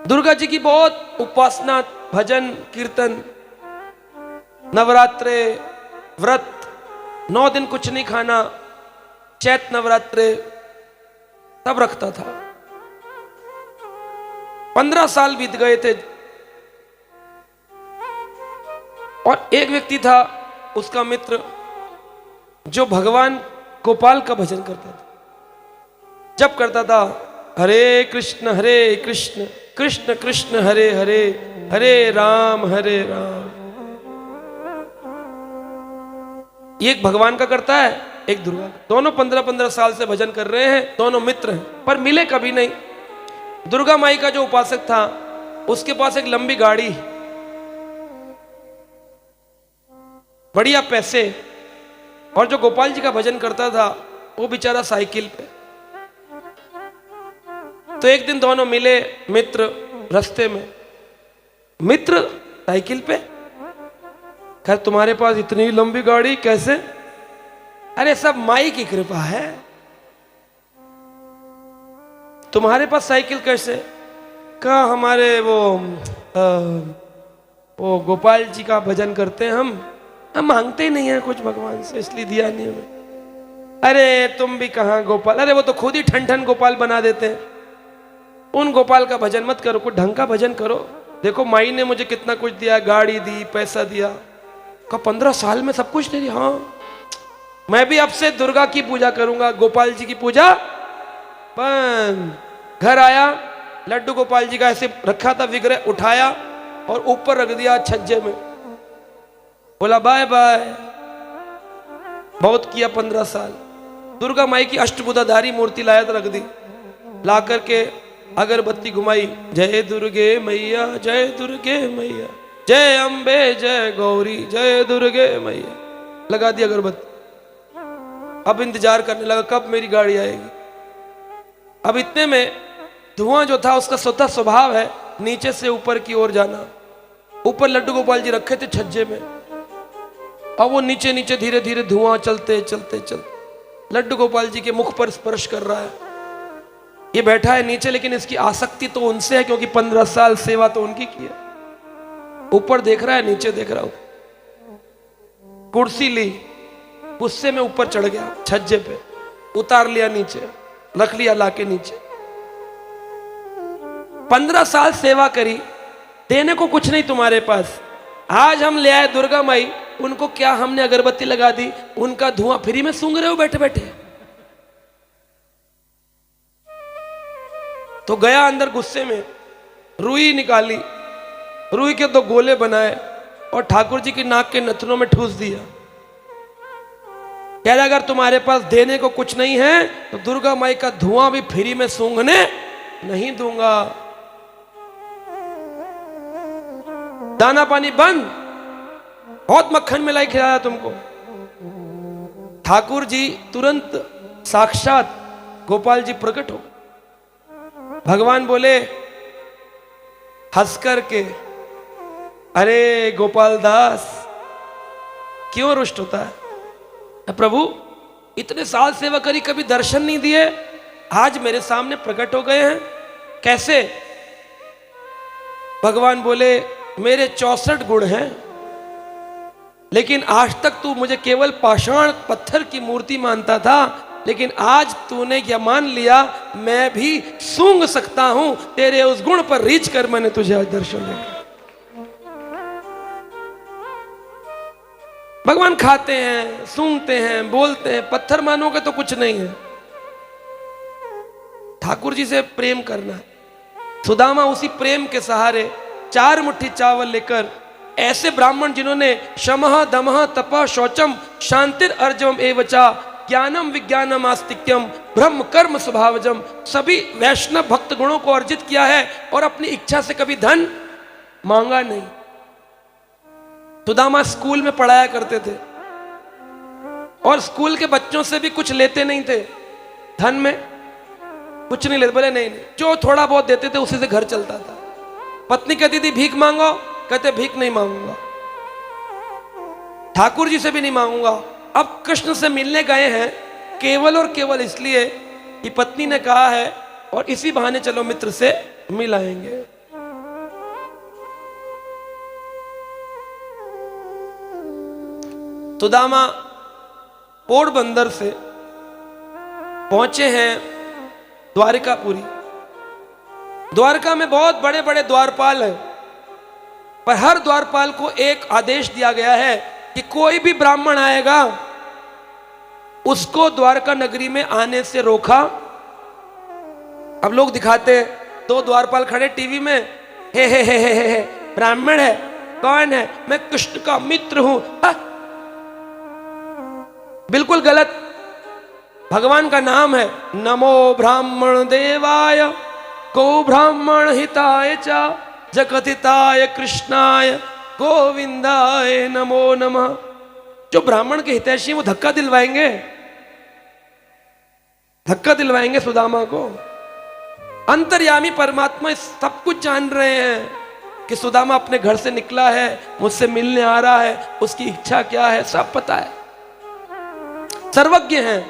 दुर्गा जी की बहुत उपासना, भजन कीर्तन, नवरात्रे, व्रत, 9 दिन कुछ नहीं खाना, चैत नवरात्रे सब रखता था। 15 साल बीत गए थे। और एक व्यक्ति था उसका मित्र जो भगवान गोपाल का भजन करता था। जब करता था हरे कृष्ण कृष्ण कृष्ण हरे हरे, हरे राम। एक भगवान का करता है, एक दुर्गा का। दोनों 15-15 साल से भजन कर रहे हैं, दोनों मित्र हैं, पर मिले कभी नहीं। दुर्गा माई का जो उपासक था उसके पास एक लंबी गाड़ी, बढ़िया पैसे, और जो गोपाल जी का भजन करता था वो बेचारा साइकिल पे। तो एक दिन दोनों मिले मित्र रास्ते में। मित्र साइकिल पे, खैर तुम्हारे पास इतनी लंबी गाड़ी कैसे? अरे सब माई की कृपा है। तुम्हारे पास साइकिल कैसे? कहा हमारे वो गोपाल जी का भजन करते हैं हम मांगते ही नहीं है कुछ भगवान से, इसलिए दिया नहीं हमें। अरे तुम भी कहां गोपाल, अरे वो तो खुद ही ठन ठन गोपाल बना देते हैं। उन गोपाल का भजन मत करो, कुछ ढंग का भजन करो। देखो माई ने मुझे कितना कुछ दिया, गाड़ी दी, पैसा दिया। का 15 साल में सब कुछ दे दिया। हाँ, मैं भी अब से दुर्गा की पूजा करूंगा, गोपाल जी की पूजा बंद। घर आया, लड्डू गोपाल जी का ऐसे रखा था विग्रह, उठाया और ऊपर रख दिया छज्जे में। बोला बाय बाय। बहुत किया 15 साल। दुर्गा माई की अष्टभुजाधारी मूर्ति लाया तो रख दी, ला करके अगरबत्ती घुमाई, जय दुर्गे मैया जय दुर्गे मैया। जय अम्बे जय गौरी जय दुर्गे मैया। लगा दी अगरबत्ती। अब इंतजार करने लगा कब मेरी गाड़ी आएगी। अब इतने में धुआं जो था उसका स्वतः स्वभाव है नीचे से ऊपर की ओर जाना। ऊपर लड्डू गोपाल जी रखे थे छज्जे में, अब वो नीचे नीचे धीरे धीरे धुआं चलते चलते चलते लड्डू गोपाल जी के मुख पर स्पर्श कर रहा है। ये बैठा है नीचे, लेकिन इसकी आसक्ति तो उनसे है क्योंकि 15 साल सेवा तो उनकी की है। ऊपर देख रहा है, नीचे देख रहा हूं। कुर्सी ली, गुस्से में ऊपर चढ़ गया, छज्जे पे उतार लिया, नीचे रख लिया लाके नीचे। 15 साल सेवा करी, देने को कुछ नहीं तुम्हारे पास। आज हम ले आए दुर्गा माई, उनको क्या हमने अगरबत्ती लगा दी, उनका धुआं फ्री में सूंघ रहे हो बैठे बैठे। तो गया अंदर गुस्से में, रुई निकाली, रुई के 2 गोले बनाए और ठाकुर जी की नाक के नथनों में ठूस दिया। कह रहा अगर तुम्हारे पास देने को कुछ नहीं है तो दुर्गा माई का धुआं भी फ्री में सूंघने नहीं दूंगा। दाना पानी बंद, बहुत मक्खन मिलाई खिलाया तुमको। ठाकुर जी तुरंत साक्षात गोपाल जी प्रकट हो। भगवान बोले हंस करके, अरे गोपाल दास क्यों रुष्ट होता है? प्रभु इतने साल सेवा करी, कभी दर्शन नहीं दिए, आज मेरे सामने प्रकट हो गए हैं, कैसे? भगवान बोले मेरे 64 गुण हैं, लेकिन आज तक तू मुझे केवल पाषाण पत्थर की मूर्ति मानता था, लेकिन आज तूने क्या मान लिया, मैं भी सूंघ सकता हूं। तेरे उस गुण पर रीझ कर मैंने तुझे आज दर्शन दिया। भगवान खाते हैं, सूंघते हैं, बोलते हैं, पत्थर मानोगे तो कुछ नहीं है। ठाकुर जी से प्रेम करना है। सुदामा उसी प्रेम के सहारे 4 मुट्ठी चावल लेकर, ऐसे ब्राह्मण जिन्होंने शमः दमः तपः शौचम शांतिर अर्जवम एवचा ज्ञानम विज्ञानम आस्तिक्यम ब्रह्म कर्म स्वभावजम, सभी वैष्णव भक्त गुणों को अर्जित किया है और अपनी इच्छा से कभी धन मांगा नहीं। सुदामा स्कूल में पढ़ाया करते थे और स्कूल के बच्चों से भी कुछ लेते नहीं थे, धन में कुछ नहीं लेते। बोले नहीं नहीं, जो थोड़ा बहुत देते थे उसी से घर चलता था। पत्नी कहती थी भीख मांगो, कहते भीख नहीं मांगूंगा, ठाकुर जी से भी नहीं मांगूंगा। अब कृष्ण से मिलने गए हैं केवल और केवल इसलिए कि पत्नी ने कहा है और इसी बहाने चलो मित्र से मिल आएंगे। सुदामा पोरबंदर से पहुंचे हैं द्वारिकापुरी। द्वारका में बहुत बड़े बड़े द्वारपाल हैं, पर हर द्वारपाल को एक आदेश दिया गया है कि कोई भी ब्राह्मण आएगा उसको द्वारका नगरी में आने से रोका। अब लोग दिखाते हैं 2 द्वारपाल खड़े टीवी में, हे ब्राह्मण है, कौन है? मैं कृष्ण का मित्र हूं। बिल्कुल गलत। भगवान का नाम है नमो ब्राह्मण देवाय गो ब्राह्मण हिताय च जगतिताय कृष्णाय गोविंदाय नमो नमः। जो ब्राह्मण के हितैषी वो धक्का दिलवाएंगे, धक्का दिलवाएंगे सुदामा को। अंतर्यामी परमात्मा सब कुछ जान रहे हैं कि सुदामा अपने घर से निकला है, मुझसे मिलने आ रहा है, उसकी इच्छा क्या है सब पता है, सर्वज्ञ हैं।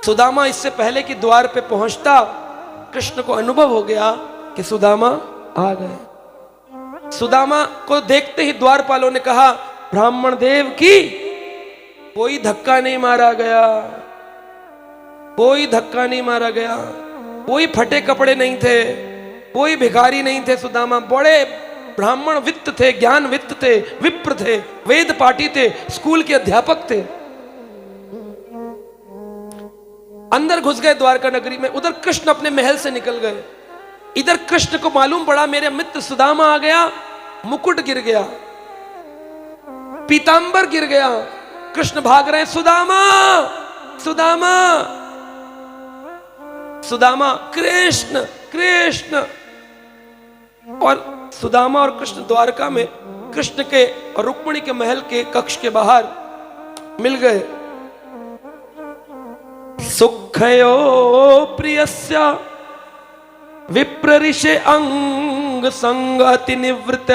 सुदामा इससे पहले कि द्वार पे पहुंचता, कृष्ण को अनुभव हो गया कि सुदामा आ गए। सुदामा को देखते ही द्वारपालों ने कहा ब्राह्मण देव की कोई धक्का नहीं मारा गया, कोई धक्का नहीं मारा गया, कोई फटे कपड़े नहीं थे, कोई भिखारी नहीं थे। सुदामा बड़े ब्राह्मण वित्त थे, ज्ञान वित्त थे, विप्र थे, वेद पाठी थे, स्कूल के अध्यापक थे। अंदर घुस गए द्वारका नगरी में। उधर कृष्ण अपने महल से निकल गए, इधर कृष्ण को मालूम पड़ा मेरे मित्र सुदामा आ गया। मुकुट गिर गया, पीतांबर गिर गया, कृष्ण भाग रहे हैं, सुदामा सुदामा सुदामा, कृष्ण कृष्ण। और सुदामा और कृष्ण द्वारका में कृष्ण के और रुक्मिणी के महल के कक्ष के बाहर मिल गए। सुखयो प्रियस्य विप्रऋषे अंग संगति निवृत्त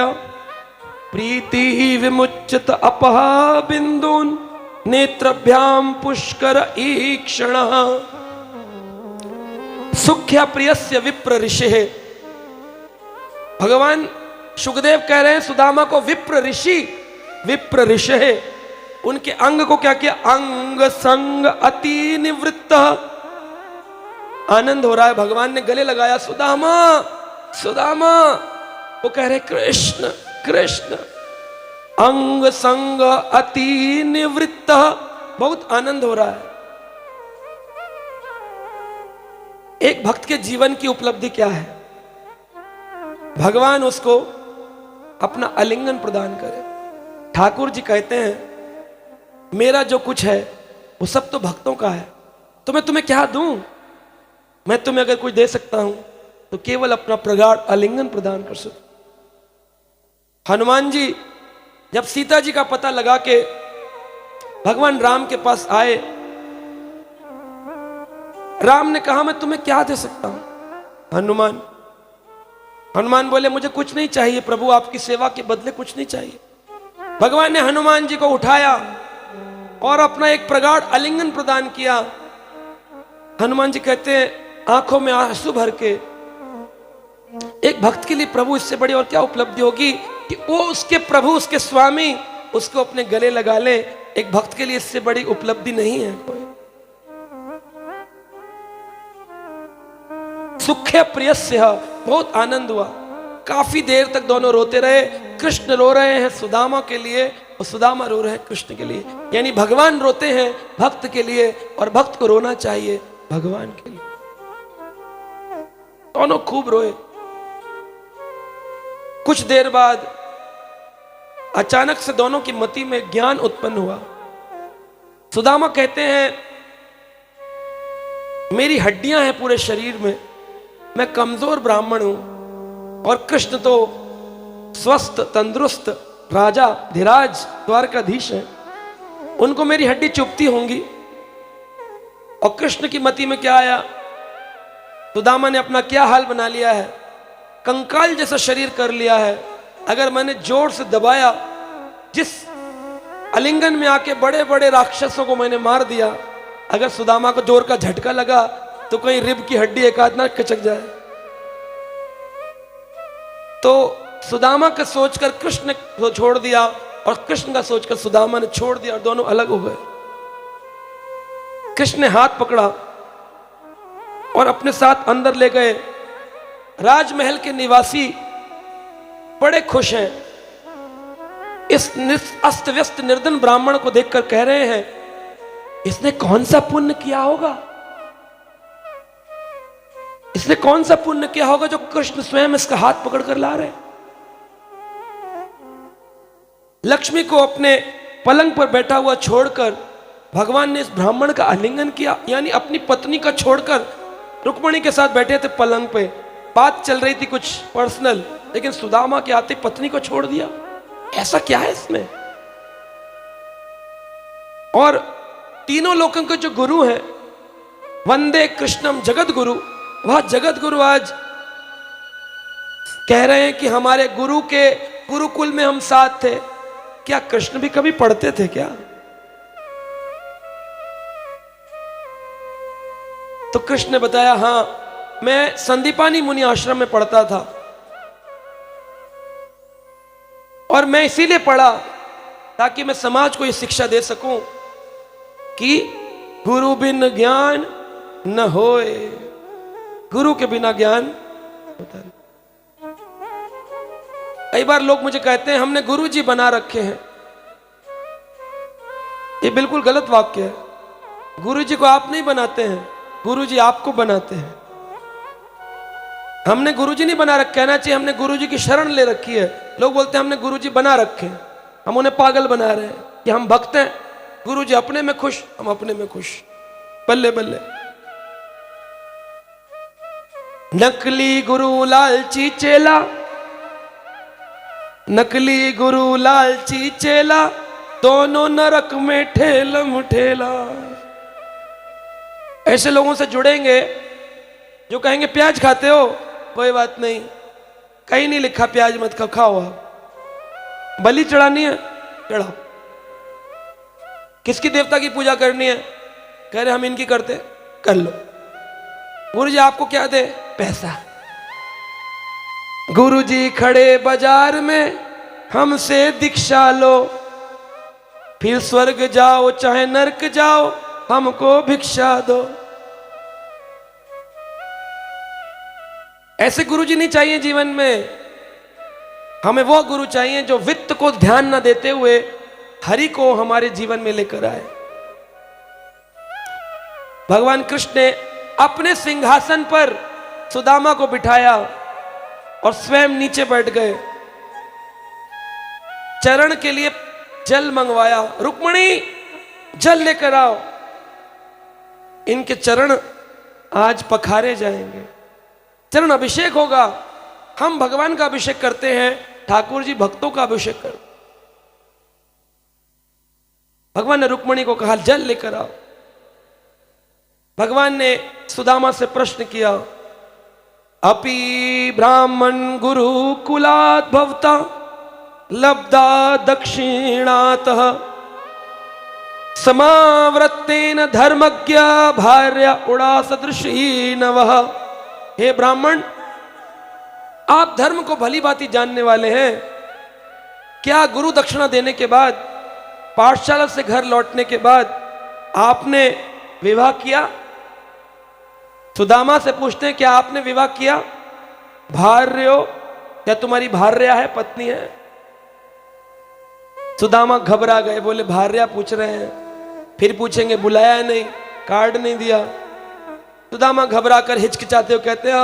प्रीति विमुच्यत अपहा बिंदून नेत्रभ्याम पुष्कर ईक्षण। सुख्या प्रियस्य विप्र ऋषि है। भगवान सुखदेव कह रहे हैं सुदामा को विप्र ऋषि है। उनके अंग को क्या किया? अंग संग अति निवृत्त। आनंद हो रहा है, भगवान ने गले लगाया सुदामा सुदामा। वो कह रहे कृष्ण कृष्ण। अंग संग अति निवृत्त, बहुत आनंद हो रहा है। एक भक्त के जीवन की उपलब्धि क्या है? भगवान उसको अपना आलिंगन प्रदान करे। ठाकुर जी कहते हैं मेरा जो कुछ है वो सब तो भक्तों का है, तो मैं तुम्हें क्या दूं? मैं तुम्हें अगर कुछ दे सकता हूं तो केवल अपना प्रगाढ़ आलिंगन प्रदान कर सकता। हनुमान जी जब सीता जी का पता लगा के भगवान राम के पास आए, राम ने कहा मैं तुम्हें क्या दे सकता हूं? हनुमान बोले मुझे कुछ नहीं चाहिए प्रभु, आपकी सेवा के बदले कुछ नहीं चाहिए। भगवान ने हनुमान जी को उठाया और अपना एक प्रगाढ़ आलिंगन प्रदान किया। हनुमान जी कहते हैं आंखों में आंसू भर के, एक भक्त के लिए प्रभु इससे बड़ी और क्या उपलब्धि होगी कि वो उसके प्रभु, उसके स्वामी उसको अपने गले लगा ले। एक भक्त के लिए इससे बड़ी उपलब्धि नहीं है कोई। सुख्य प्रियस्य, बहुत आनंद हुआ। काफी देर तक दोनों रोते रहे। कृष्ण रो रहे हैं सुदामा के लिए और सुदामा रो रहे हैं कृष्ण के लिए। यानी भगवान रोते हैं भक्त के लिए और भक्त को रोना चाहिए भगवान के लिए। दोनों खूब रोए। कुछ देर बाद अचानक से दोनों की मति में ज्ञान उत्पन्न हुआ। सुदामा कहते हैं मेरी हड्डियां हैं पूरे शरीर में, मैं कमजोर ब्राह्मण हूं, और कृष्ण तो स्वस्थ तंदुरुस्त राजा धीराज द्वारकाधीश है, उनको मेरी हड्डी चुभती होंगी। और कृष्ण की मति में क्या आया? सुदामा ने अपना क्या हाल बना लिया है, कंकाल जैसा शरीर कर लिया है। अगर मैंने जोर से दबाया, जिस आलिंगन में आके बड़े बड़े राक्षसों को मैंने मार दिया, अगर सुदामा को जोर का झटका लगा तो कहीं रिब की हड्डी एक आध ना खिचक जाए। तो सुदामा का सोचकर कृष्ण को छोड़ दिया और कृष्ण का सोचकर सुदामा ने छोड़ दिया और दोनों अलग हो गए। कृष्ण ने हाथ पकड़ा और अपने साथ अंदर ले गए। राजमहल के निवासी बड़े खुश हैं। इस अस्त व्यस्त निर्धन ब्राह्मण को देखकर कह रहे हैं इसने कौन सा पुण्य किया होगा, इसने कौन सा पुण्य किया होगा जो कृष्ण स्वयं इसका हाथ पकड़कर ला रहे। लक्ष्मी को अपने पलंग पर बैठा हुआ छोड़कर भगवान ने इस ब्राह्मण का आलिंगन किया। यानी अपनी पत्नी का छोड़कर रुक्मिणी के साथ बैठे थे पलंग पे, बात चल रही थी कुछ पर्सनल, लेकिन सुदामा के आते पत्नी को छोड़ दिया। ऐसा क्या है इसमें? और तीनों लोगों के जो गुरु हैं, वंदे कृष्णम जगत गुरु, वह जगत गुरु आज कह रहे हैं कि हमारे गुरु के गुरुकुल में हम साथ थे। क्या कृष्ण भी कभी पढ़ते थे क्या? तो कृष्ण ने बताया हां, मैं संदीपानी मुनि आश्रम में पढ़ता था और मैं इसीलिए पढ़ा ताकि मैं समाज को यह शिक्षा दे सकूं कि गुरु बिन ज्ञान न होए। गुरु के बिना ज्ञान होता नहीं। कई बार लोग मुझे कहते हैं हमने गुरु जी बना रखे हैं। ये बिल्कुल गलत वाक्य है। गुरु जी को आप नहीं बनाते हैं, गुरु जी आपको बनाते हैं। हमने गुरु जी नहीं बना रखा, कहना चाहिए हमने गुरु जी की शरण ले रखी है। लोग बोलते हैं हमने गुरु जी बना रखे हैं, हम उन्हें पागल बना रहे हैं कि हम भक्त हैं, गुरु जी अपने में खुश, हम अपने में खुश। बल्ले बल्ले। नकली गुरु लालची चेला, नकली गुरु लालची चेला, दोनों नरक में ठेलम ठेला। ऐसे लोगों से जुड़ेंगे जो कहेंगे प्याज खाते हो, कोई बात नहीं, कहीं नहीं लिखा प्याज मत खाओ, बलि चढ़ानी है चढ़ाओ, किसकी देवता की पूजा करनी है, कह रहे हम इनकी करते, कर लो। गुरु जी आपको क्या दे, पैसा। गुरु जी खड़े बाजार में, हमसे दीक्षा लो, फिर स्वर्ग जाओ चाहे नरक जाओ, हमको भिक्षा दो। ऐसे गुरु जी नहीं चाहिए जीवन में। हमें वो गुरु चाहिए जो वित्त को ध्यान न देते हुए हरि को हमारे जीवन में लेकर आए। भगवान कृष्ण ने अपने सिंहासन पर सुदामा को बिठाया और स्वयं नीचे बैठ गए। चरण के लिए जल मंगवाया, रुक्मणी जल लेकर आओ। इनके चरण आज पखारे जाएंगे, चरण अभिषेक होगा। हम भगवान का अभिषेक करते हैं, ठाकुर जी भक्तों का अभिषेक कर। भगवान ने रुक्मणी को कहा जल लेकर आओ। भगवान ने सुदामा से प्रश्न किया, अपि ब्राह्मण गुरु कुलात् भवता लब्धा दक्षिणातः समावृत्तेन धर्मज्ञ भार्या उड़ा सदृशी नवः। हे ब्राह्मण, आप धर्म को भली भांति जानने वाले हैं। क्या गुरु दक्षिणा देने के बाद, पाठशाला से घर लौटने के बाद आपने विवाह किया? सुदामा से पूछते हैं क्या आपने विवाह किया? भार्यो, क्या तुम्हारी भार्या है, पत्नी है? सुदामा घबरा गए, बोले भार्या पूछ रहे हैं, फिर पूछेंगे बुलाया नहीं, कार्ड नहीं दिया। सुदामा घबरा कर हिचकिचाते हो कहते हैं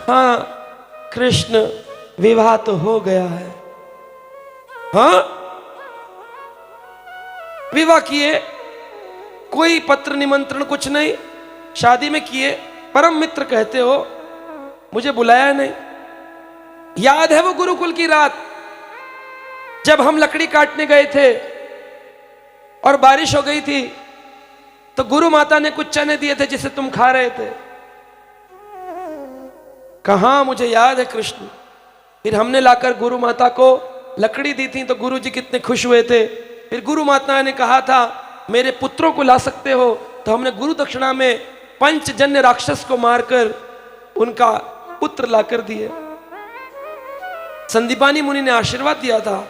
हाँ कृष्ण, विवाह तो हो गया है। हाँ विवाह किए, कोई पत्र निमंत्रण कुछ नहीं, शादी में किए, परम मित्र कहते हो, मुझे बुलाया नहीं। याद है वो गुरुकुल की रात जब हम लकड़ी काटने गए थे और बारिश हो गई थी, तो गुरु माता ने कुछ चने दिए थे जिसे तुम खा रहे थे। कहां, मुझे याद है कृष्ण। फिर हमने लाकर गुरु माता को लकड़ी दी थी तो गुरु जी कितने खुश हुए थे। फिर गुरु माता ने कहा था मेरे पुत्रों को ला सकते हो, तो हमने गुरु दक्षिणा में पंचजन्य राक्षस को मारकर उनका पुत्र लाकर दिए। संदीपानी मुनि ने आशीर्वाद दिया था।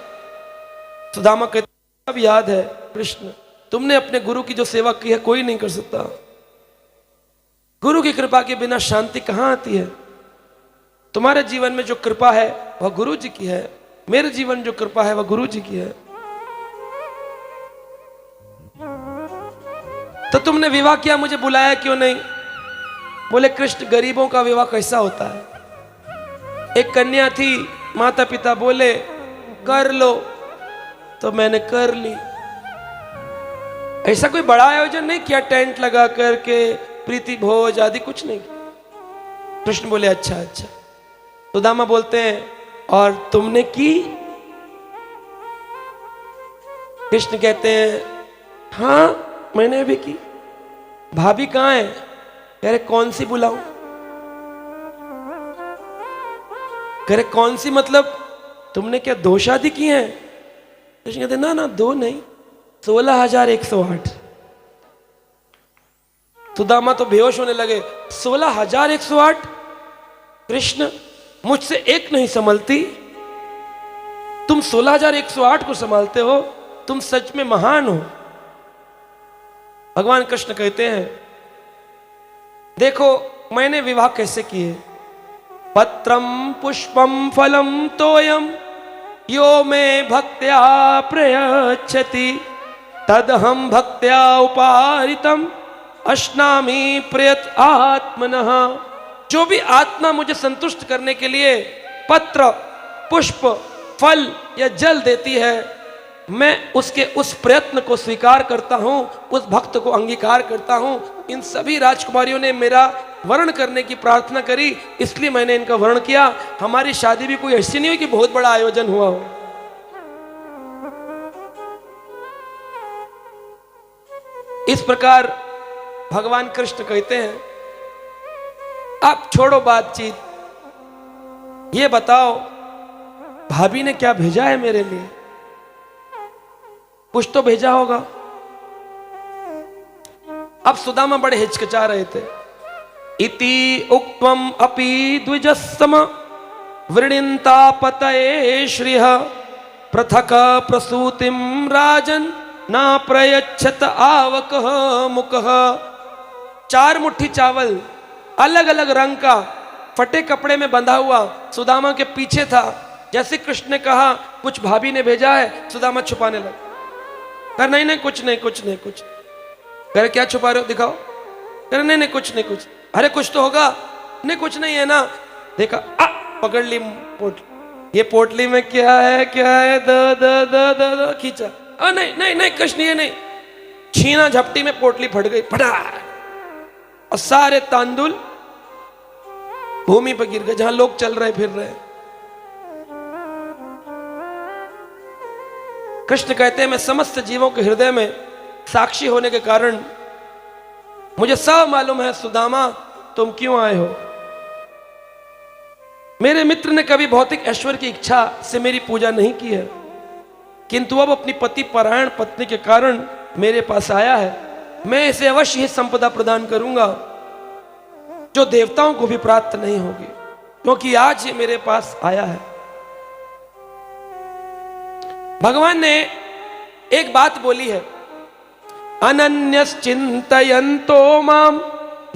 सुदामा कहते अब याद है कृष्ण, तुमने अपने गुरु की जो सेवा की है कोई नहीं कर सकता। गुरु की कृपा के बिना शांति कहां आती है? तुम्हारे जीवन में जो कृपा है वह गुरु जी की है, मेरे जीवन जो कृपा है वह गुरु जी की है। तो तुमने विवाह किया, मुझे बुलाया क्यों नहीं? बोले कृष्ण, गरीबों का विवाह कैसा होता है। एक कन्या थी, माता पिता बोले कर लो, तो मैंने कर ली। ऐसा कोई बड़ा आयोजन नहीं किया, टेंट लगा करके प्रीति भोज आदि कुछ नहीं किया। कृष्ण बोले अच्छा अच्छा। सुदामा बोलते हैं और तुमने की? कृष्ण कहते हैं हाँ मैंने भी की। भाभी कहां है? कह रहे कौन सी बुलाऊं? कह रहे कौन सी मतलब तुमने क्या 2 शादी की हैं? कृष्ण कहते ना ना 2 नहीं, 16,108। सुदामा तो बेहोश होने लगे। 16,108? कृष्ण, मुझसे एक नहीं संभलती, तुम 16,108 को संभालते हो, तुम सच में महान हो। भगवान कृष्ण कहते हैं देखो मैंने विवाह कैसे किए। पत्रम पुष्पम फलम तोयम यो में भक्त्या प्रयच्छति तदहम भक्त्या उपारितम अश्नामि प्रयत आत्मनः। जो भी आत्मा मुझे संतुष्ट करने के लिए पत्र, पुष्प, फल या जल देती है, मैं उसके उस प्रयत्न को स्वीकार करता हूं, उस भक्त को अंगीकार करता हूं। इन सभी राजकुमारियों ने मेरा वर्ण करने की प्रार्थना करी, इसलिए मैंने इनका वर्ण किया। हमारी शादी भी कोई ऐसी नहीं हुई कि बहुत बड़ा आयोजन हुआ हो। इस प्रकार भगवान कृष्ण कहते हैं, आप छोड़ो बातचीत, ये बताओ भाभी ने क्या भेजा है मेरे लिए? कुछ तो भेजा होगा। अब सुदामा बड़े हिचकिचा रहे थे। इति उक्त्वम अपि द्विजस्सम वृणिन्तापतये श्रियः पृथक प्रसूतिं राजन ना प्रयच्छत आवकः मुकः। 4 मुट्ठी चावल अलग अलग रंग का फटे कपड़े में बंधा हुआ सुदामा के पीछे था। जैसे कृष्ण ने कहा कुछ भाभी ने भेजा है, सुदामा छुपाने लगा। कहा नहीं नहीं कुछ नहीं कुछ नहीं कुछ। कह क्या छुपा रहे हो, दिखाओ। कह नहीं नहीं कुछ नहीं कुछ। अरे कुछ तो होगा। नहीं कुछ नहीं है ना। देखा, पकड़ ली पोटली। ये पोटली में क्या है क्या है, the the the the the खींचा। नहीं नहीं नहीं कृष्ण ये नहीं। छीना झपटी में पोटली फट गई, फटा, और सारे तांदुल भूमि पर गिर गए जहां लोग चल रहे फिर रहे। कृष्ण कहते हैं मैं समस्त जीवों के हृदय में साक्षी होने के कारण मुझे सब मालूम है सुदामा तुम क्यों आए हो। मेरे मित्र ने कभी भौतिक ऐश्वर्य की इच्छा से मेरी पूजा नहीं की है, किंतु अब अपनी पति परायण पत्नी के कारण मेरे पास आया है। मैं इसे अवश्य ही संपदा प्रदान करूंगा जो देवताओं को भी प्राप्त नहीं होगी, क्योंकि आज ये मेरे पास आया है। भगवान ने एक बात बोली है, अनन्यश्चिन्तयन्तो माम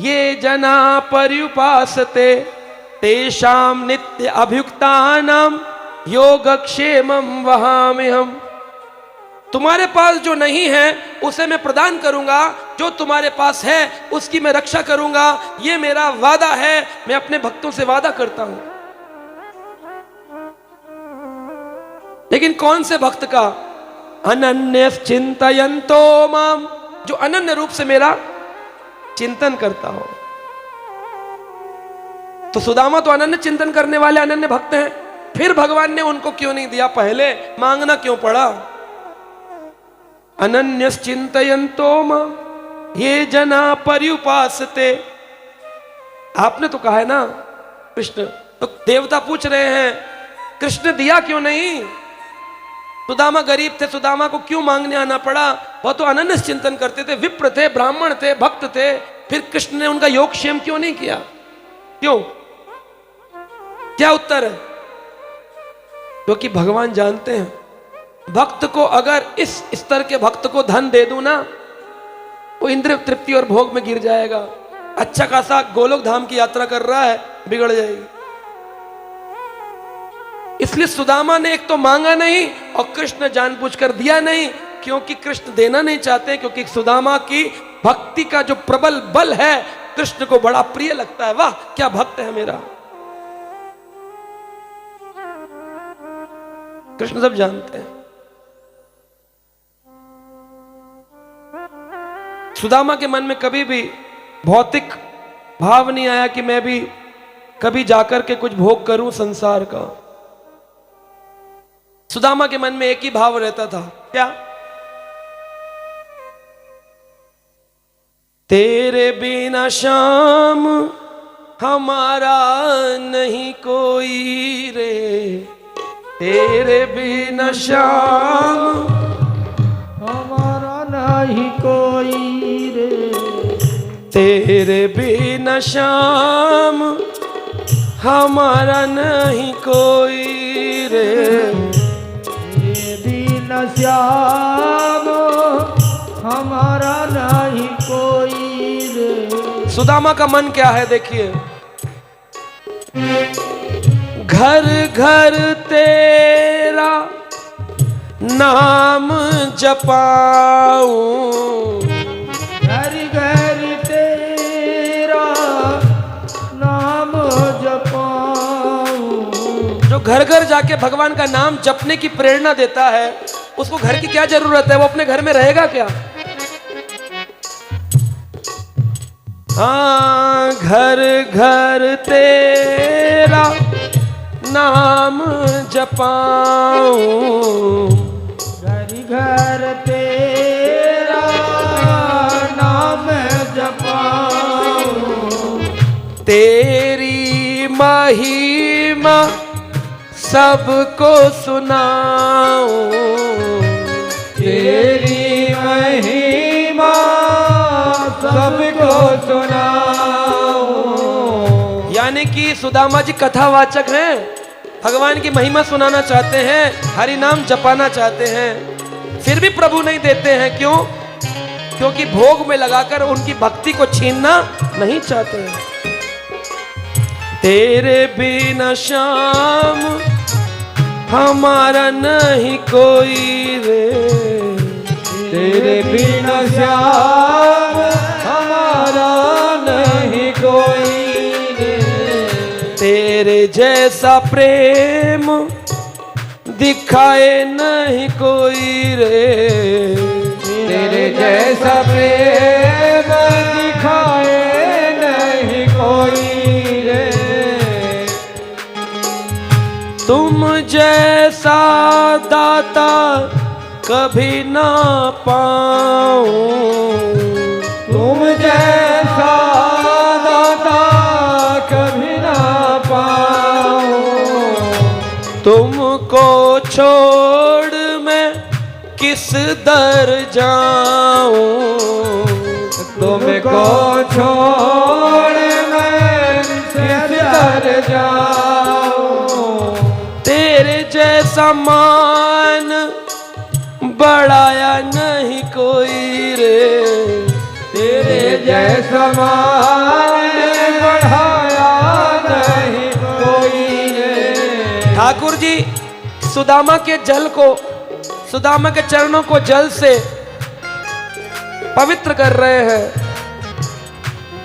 ये जना पर्युपासते तेषां नित्य अभियुक्तानां योगक्षेमं वहाम्यहम्। तुम्हारे पास जो नहीं है उसे मैं प्रदान करूंगा, जो तुम्हारे पास है उसकी मैं रक्षा करूंगा। ये मेरा वादा है, मैं अपने भक्तों से वादा करता हूं। लेकिन कौन से भक्त का? अनन्यश्चिन्तयन्तो माम, जो अनन्य रूप से मेरा चिंतन करता हो। तो सुदामा तो अनन्य चिंतन करने वाले अनन्य भक्त हैं, फिर भगवान ने उनको क्यों नहीं दिया? पहले मांगना क्यों पड़ा? अनन्यश्चिन्तयन्तो माम ये जना पर्युपासते। आपने तो कहा है ना कृष्ण, तो देवता पूछ रहे हैं कृष्ण दिया क्यों नहीं? सुदामा गरीब थे, सुदामा को क्यों मांगने आना पड़ा? वह तो अनन्य चिंतन करते थे, विप्र थे, ब्राह्मण थे, भक्त थे। फिर कृष्ण ने उनका योगक्षेम क्यों नहीं किया? क्यों? क्या उत्तर है? क्योंकि भगवान जानते हैं भक्त को, अगर इस स्तर के भक्त को धन दे दूं ना, वो इंद्रिय तृप्ति और भोग में गिर जाएगा। अच्छा खासा गोलोक धाम की यात्रा कर रहा है, बिगड़ जाएगी। इसलिए सुदामा ने एक तो मांगा नहीं और कृष्ण जानबूझकर दिया नहीं, क्योंकि कृष्ण देना नहीं चाहते, क्योंकि सुदामा की भक्ति का जो प्रबल बल है कृष्ण को बड़ा प्रिय लगता है। वाह क्या भक्त है मेरा। कृष्ण सब जानते हैं। सुदामा के मन में कभी भी भौतिक भाव नहीं आया कि मैं भी कभी जाकर के कुछ भोग करूं संसार का। सुदामा के मन में एक ही भाव रहता था, क्या? तेरे बिना श्याम हमारा नहीं कोई रे, तेरे बिना श्याम हमारा नहीं कोई रे, तेरे बिना श्याम हमारा नहीं कोई रे, तेरे बिना श्याम हमारा नहीं कोई रे। सुदामा का मन क्या है देखिए, घर घर तेरा नाम जपाऊं, घर घर तेरा नाम जपाऊं। जो घर घर जाके भगवान का नाम जपने की प्रेरणा देता है, उसको घर की क्या जरूरत है? वो अपने घर में रहेगा क्या? हाँ, घर घर तेरा नाम जपाऊं, घर घर तेरा नाम जपाऊं, तेरी महिमा सबको सुनाऊं, तेरी महिमा सबको सुनाऊं। यानी कि सुदामा जी कथावाचक हैं, भगवान की महिमा सुनाना चाहते हैं, हरि नाम जपाना चाहते हैं, फिर भी प्रभु नहीं देते हैं। क्यों? क्योंकि भोग में लगाकर उनकी भक्ति को छीनना नहीं चाहते हैं। तेरे बिना श्याम हमारा नहीं कोई रे, तेरे बिना श्याम हमारा नहीं कोई रे, तेरे जैसा प्रेम दिखाए नहीं कोई रे, तेरे जैसा प्रेम दिखाए नहीं कोई रे, तुम जैसा दाता कभी ना पाऊं, तुम जैसा दाता कभी ना पाऊं, तुमको छोड़ मैं किस दर जाऊं, तुमको छोड़ मैं किस दर जाऊं, तेरे जैसा मान बढ़ाया नहीं कोई रे, तेरे जैसा मान बढ़ाया नहीं कोई रे। ठाकुर जी सुदामा के जल को, सुदामा के चरणों को जल से पवित्र कर रहे हैं,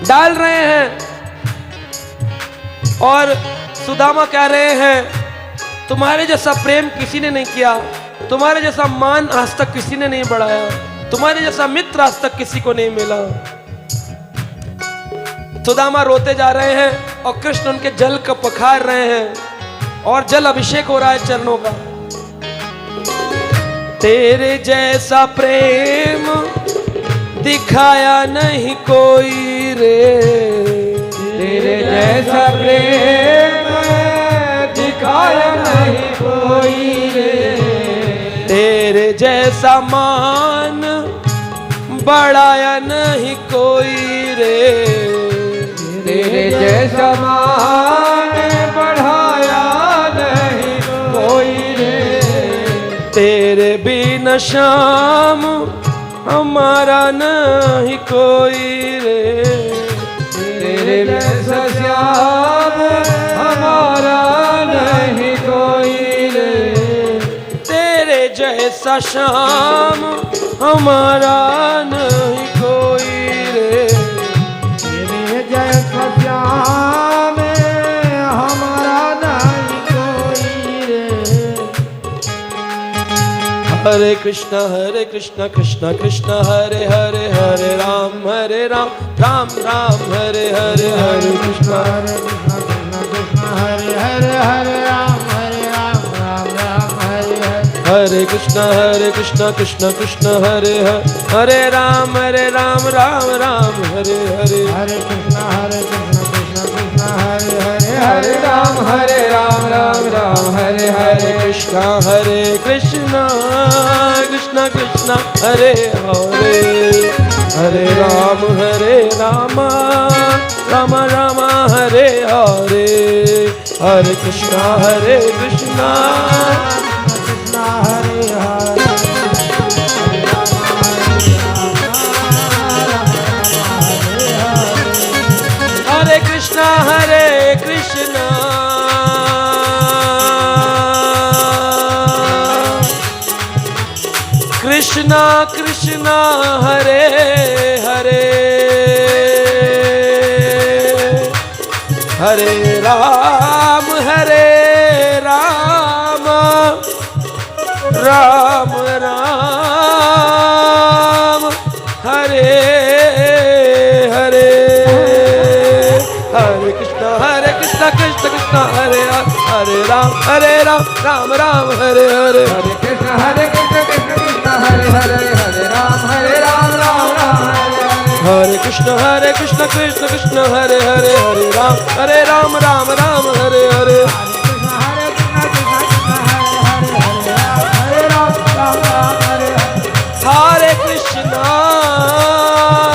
डाल रहे हैं, और सुदामा कह रहे हैं तुम्हारे जैसा प्रेम किसी ने नहीं किया, तुम्हारे जैसा मान आज तक किसी ने नहीं बढ़ाया, तुम्हारे जैसा मित्र आज तक किसी को नहीं मिला। सुदामा रोते जा रहे हैं और कृष्ण उनके जल को पखार रहे हैं और जल अभिषेक हो रहा है चरणों का। तेरे जैसा प्रेम दिखाया नहीं कोई रे, तेरे जैसा प्रेम दिखाया नहीं कोई रे, तेरे जैसा मान बढ़ाया नहीं कोई रे, तेरे जैसा मान बढ़ाया नहीं कोई रे, तेरे बिना श्याम हमारा नहीं कोई रे, तेरे जैसा श्याम हमारा नहीं कोई रे, तेरे जैसा श्याम हमारा नहीं कोई रे, तेरे जैसा श्याम हमारा नहीं कोई रे। हरे कृष्णा कृष्णा कृष्णा हरे हरे, हरे राम राम राम हरे हरे, हरे कृष्णा कृष्णा हरे हरे, हरे राम राम राम हरे हरे, हरे कृष्णा कृष्णा हरे हरे राम राम राम हरे हरे, हरे कृष्णा कृष्णा हरे हरे, हरे राम राम हरे हरे, कृष्णा कृष्णा कृष्णा हरे हरे, हरे राम राम राम हरे हरे, हरे कृष्णा कृष्णा हरे हरे, हरे कृष्णा कृष्णा कृष्णा हरे हरे, हरे राम राम हरे राम राम राम हरे हरे। हरे कृष्ण कृष्ण कृष्ण हरे हरे, हरे राम राम राम हरे हरे। हरे कृष्ण कृष्ण कृष्ण हरे हरे, हरे राम राम हरे हरे। हरे कृष्ण कृष्ण कृष्ण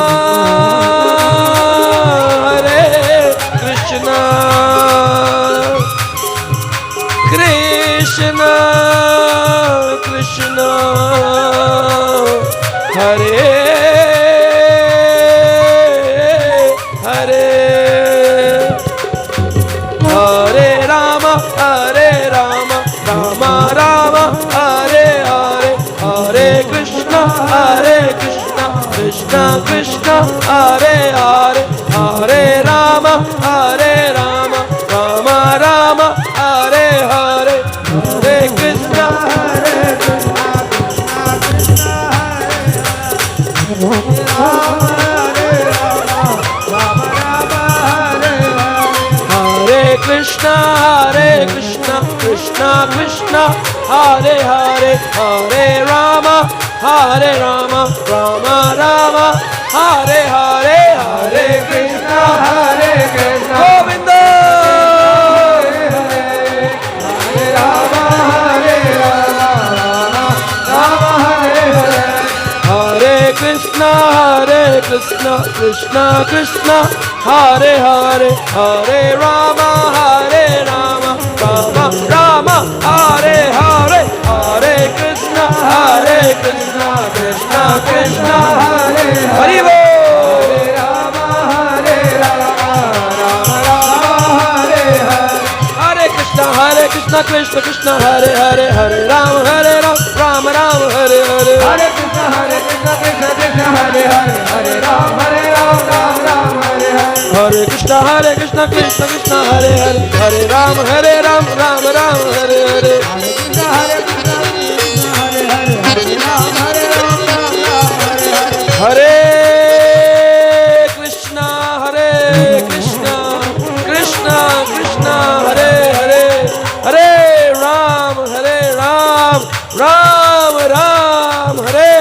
हरे हरे, हरे राम राम राम हरे हरे, हरे कृष्ण कृष्ण कृष्ण हरे हरे, हरे राम राम राम हरे हरे, हरे कृष्ण हरे कृष्ण कृष्ण कृष्ण हरे हरे, हरे राम राम राम हरे हरे, हरे कृष्ण गोविंद हरे राम राम हरे हरे, हरे कृष्ण कृष्ण कृष्ण हरे हरे, हरे राम राम हरे हरे, हरे कृष्ण कृष्ण कृष्ण हरे हरि बोल। हरे कृष्ण कृष्ण कृष्ण हरे हरे, हरे राम राम हरे हरे। हरे कृष्ण कृष्ण कृष्ण हरे हरे, हरे राम राम हरे हरे। हरे कृष्ण कृष्ण कृष्ण हरे हरे, हरे राम राम हरे हरे। हरे कृष्ण हरे हरे, हरे राम हरे हरे। हरे कृष्ण कृष्ण कृष्ण हरे हरे, हरे राम राम हरे।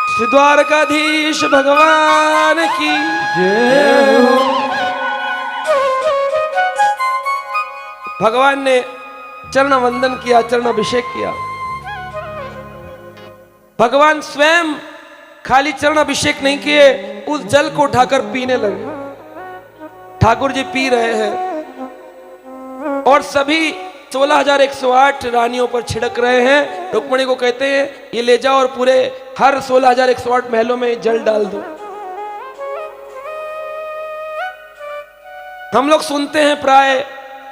श्री द्वारकाधीश भगवान की जय हो। भगवान ने चरण वंदन किया, चरण अभिषेक किया। भगवान स्वयं खाली चरण अभिषेक नहीं किए, उस जल को उठाकर पीने लगे। ठाकुर जी पी रहे हैं और सभी 16,108 रानियों पर छिड़क रहे हैं। रुक्मणी को कहते हैं ये ले जाओ और पूरे हर 16,108 महलों में जल डाल दो। हम लोग सुनते हैं, प्राय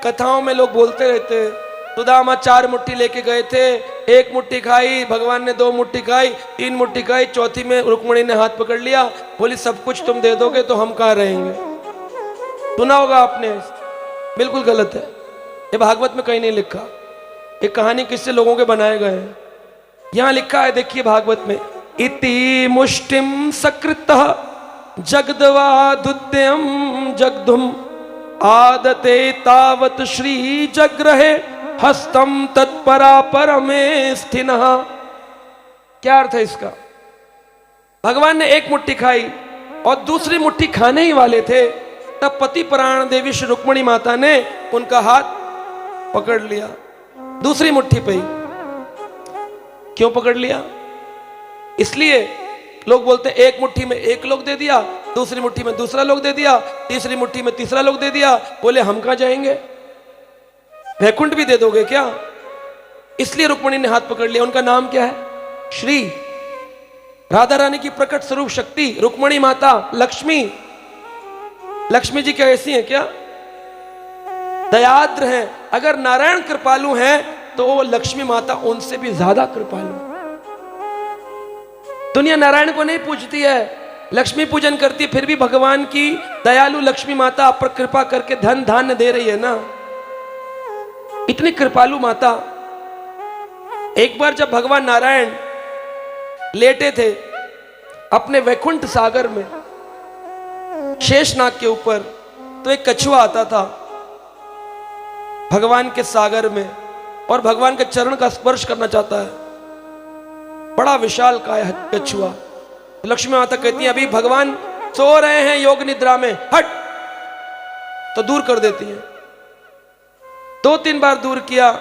कथाओं में लोग बोलते रहते हैं, सुदामा 4 मुट्ठी लेके गए थे, 1 मुट्ठी खाई, भगवान ने 2 मुट्ठी खाई, 3 मुट्ठी खाई, चौथी में रुक्मणी ने हाथ पकड़ लिया, बोली सब कुछ तुम दे दोगे तो हम कहाँ रहेंगे। सुना होगा आपने, बिल्कुल गलत है। ये भागवत में कहीं नहीं लिखा, ये कहानी किससे लोगों के बनाए गए हैं। यहां लिखा है, देखिए भागवत में, इति मुष्टिम सकृतः जगद्वादुद्यम जगदुम आदते तावत श्री जग्रहे हस्तम तत्परा परमे स्थिनः। क्या अर्थ है इसका? भगवान ने 1 मुट्ठी खाई और दूसरी मुट्ठी खाने ही वाले थे, तब पति प्राण देवी श्री रुक्मणी माता ने उनका हाथ पकड़ लिया दूसरी मुट्ठी पे ही। क्यों पकड़ लिया? इसलिए लोग बोलते हैं 1 मुट्ठी में 1 लोग दे दिया, दूसरी मुट्ठी में दूसरा लोग दे दिया, तीसरी मुट्ठी में तीसरा लोग दे दिया। बोले हम कहां जाएंगे, वैकुंठ भी दे दोगे क्या? इसलिए रुक्मणी ने हाथ पकड़ लिया। उनका नाम क्या है? श्री। राधा रानी की प्रकट स्वरूप शक्ति रुक्मणी माता लक्ष्मी। लक्ष्मी जी क्या ऐसी हैं क्या? दयाद्र हैं। अगर नारायण कृपालु हैं तो वो लक्ष्मी माता उनसे भी ज्यादा कृपालु। दुनिया नारायण को नहीं पूजती है, लक्ष्मी पूजन करती है, फिर भी भगवान की दयालु लक्ष्मी माता आप पर कृपा करके धन धान्य दे रही है ना। इतनी कृपालु माता। एक बार जब भगवान नारायण लेटे थे अपने वैकुंठ सागर में, शेषनाग के ऊपर, तो एक कछुआ आता था भगवान के सागर में और भगवान के चरण का स्पर्श करना चाहता है। बड़ा विशाल काय है कछुआ। तो लक्ष्मी माता कहती है अभी भगवान सो रहे हैं योग निद्रा में, हट, तो दूर कर देती है। 2-3 बार दूर किया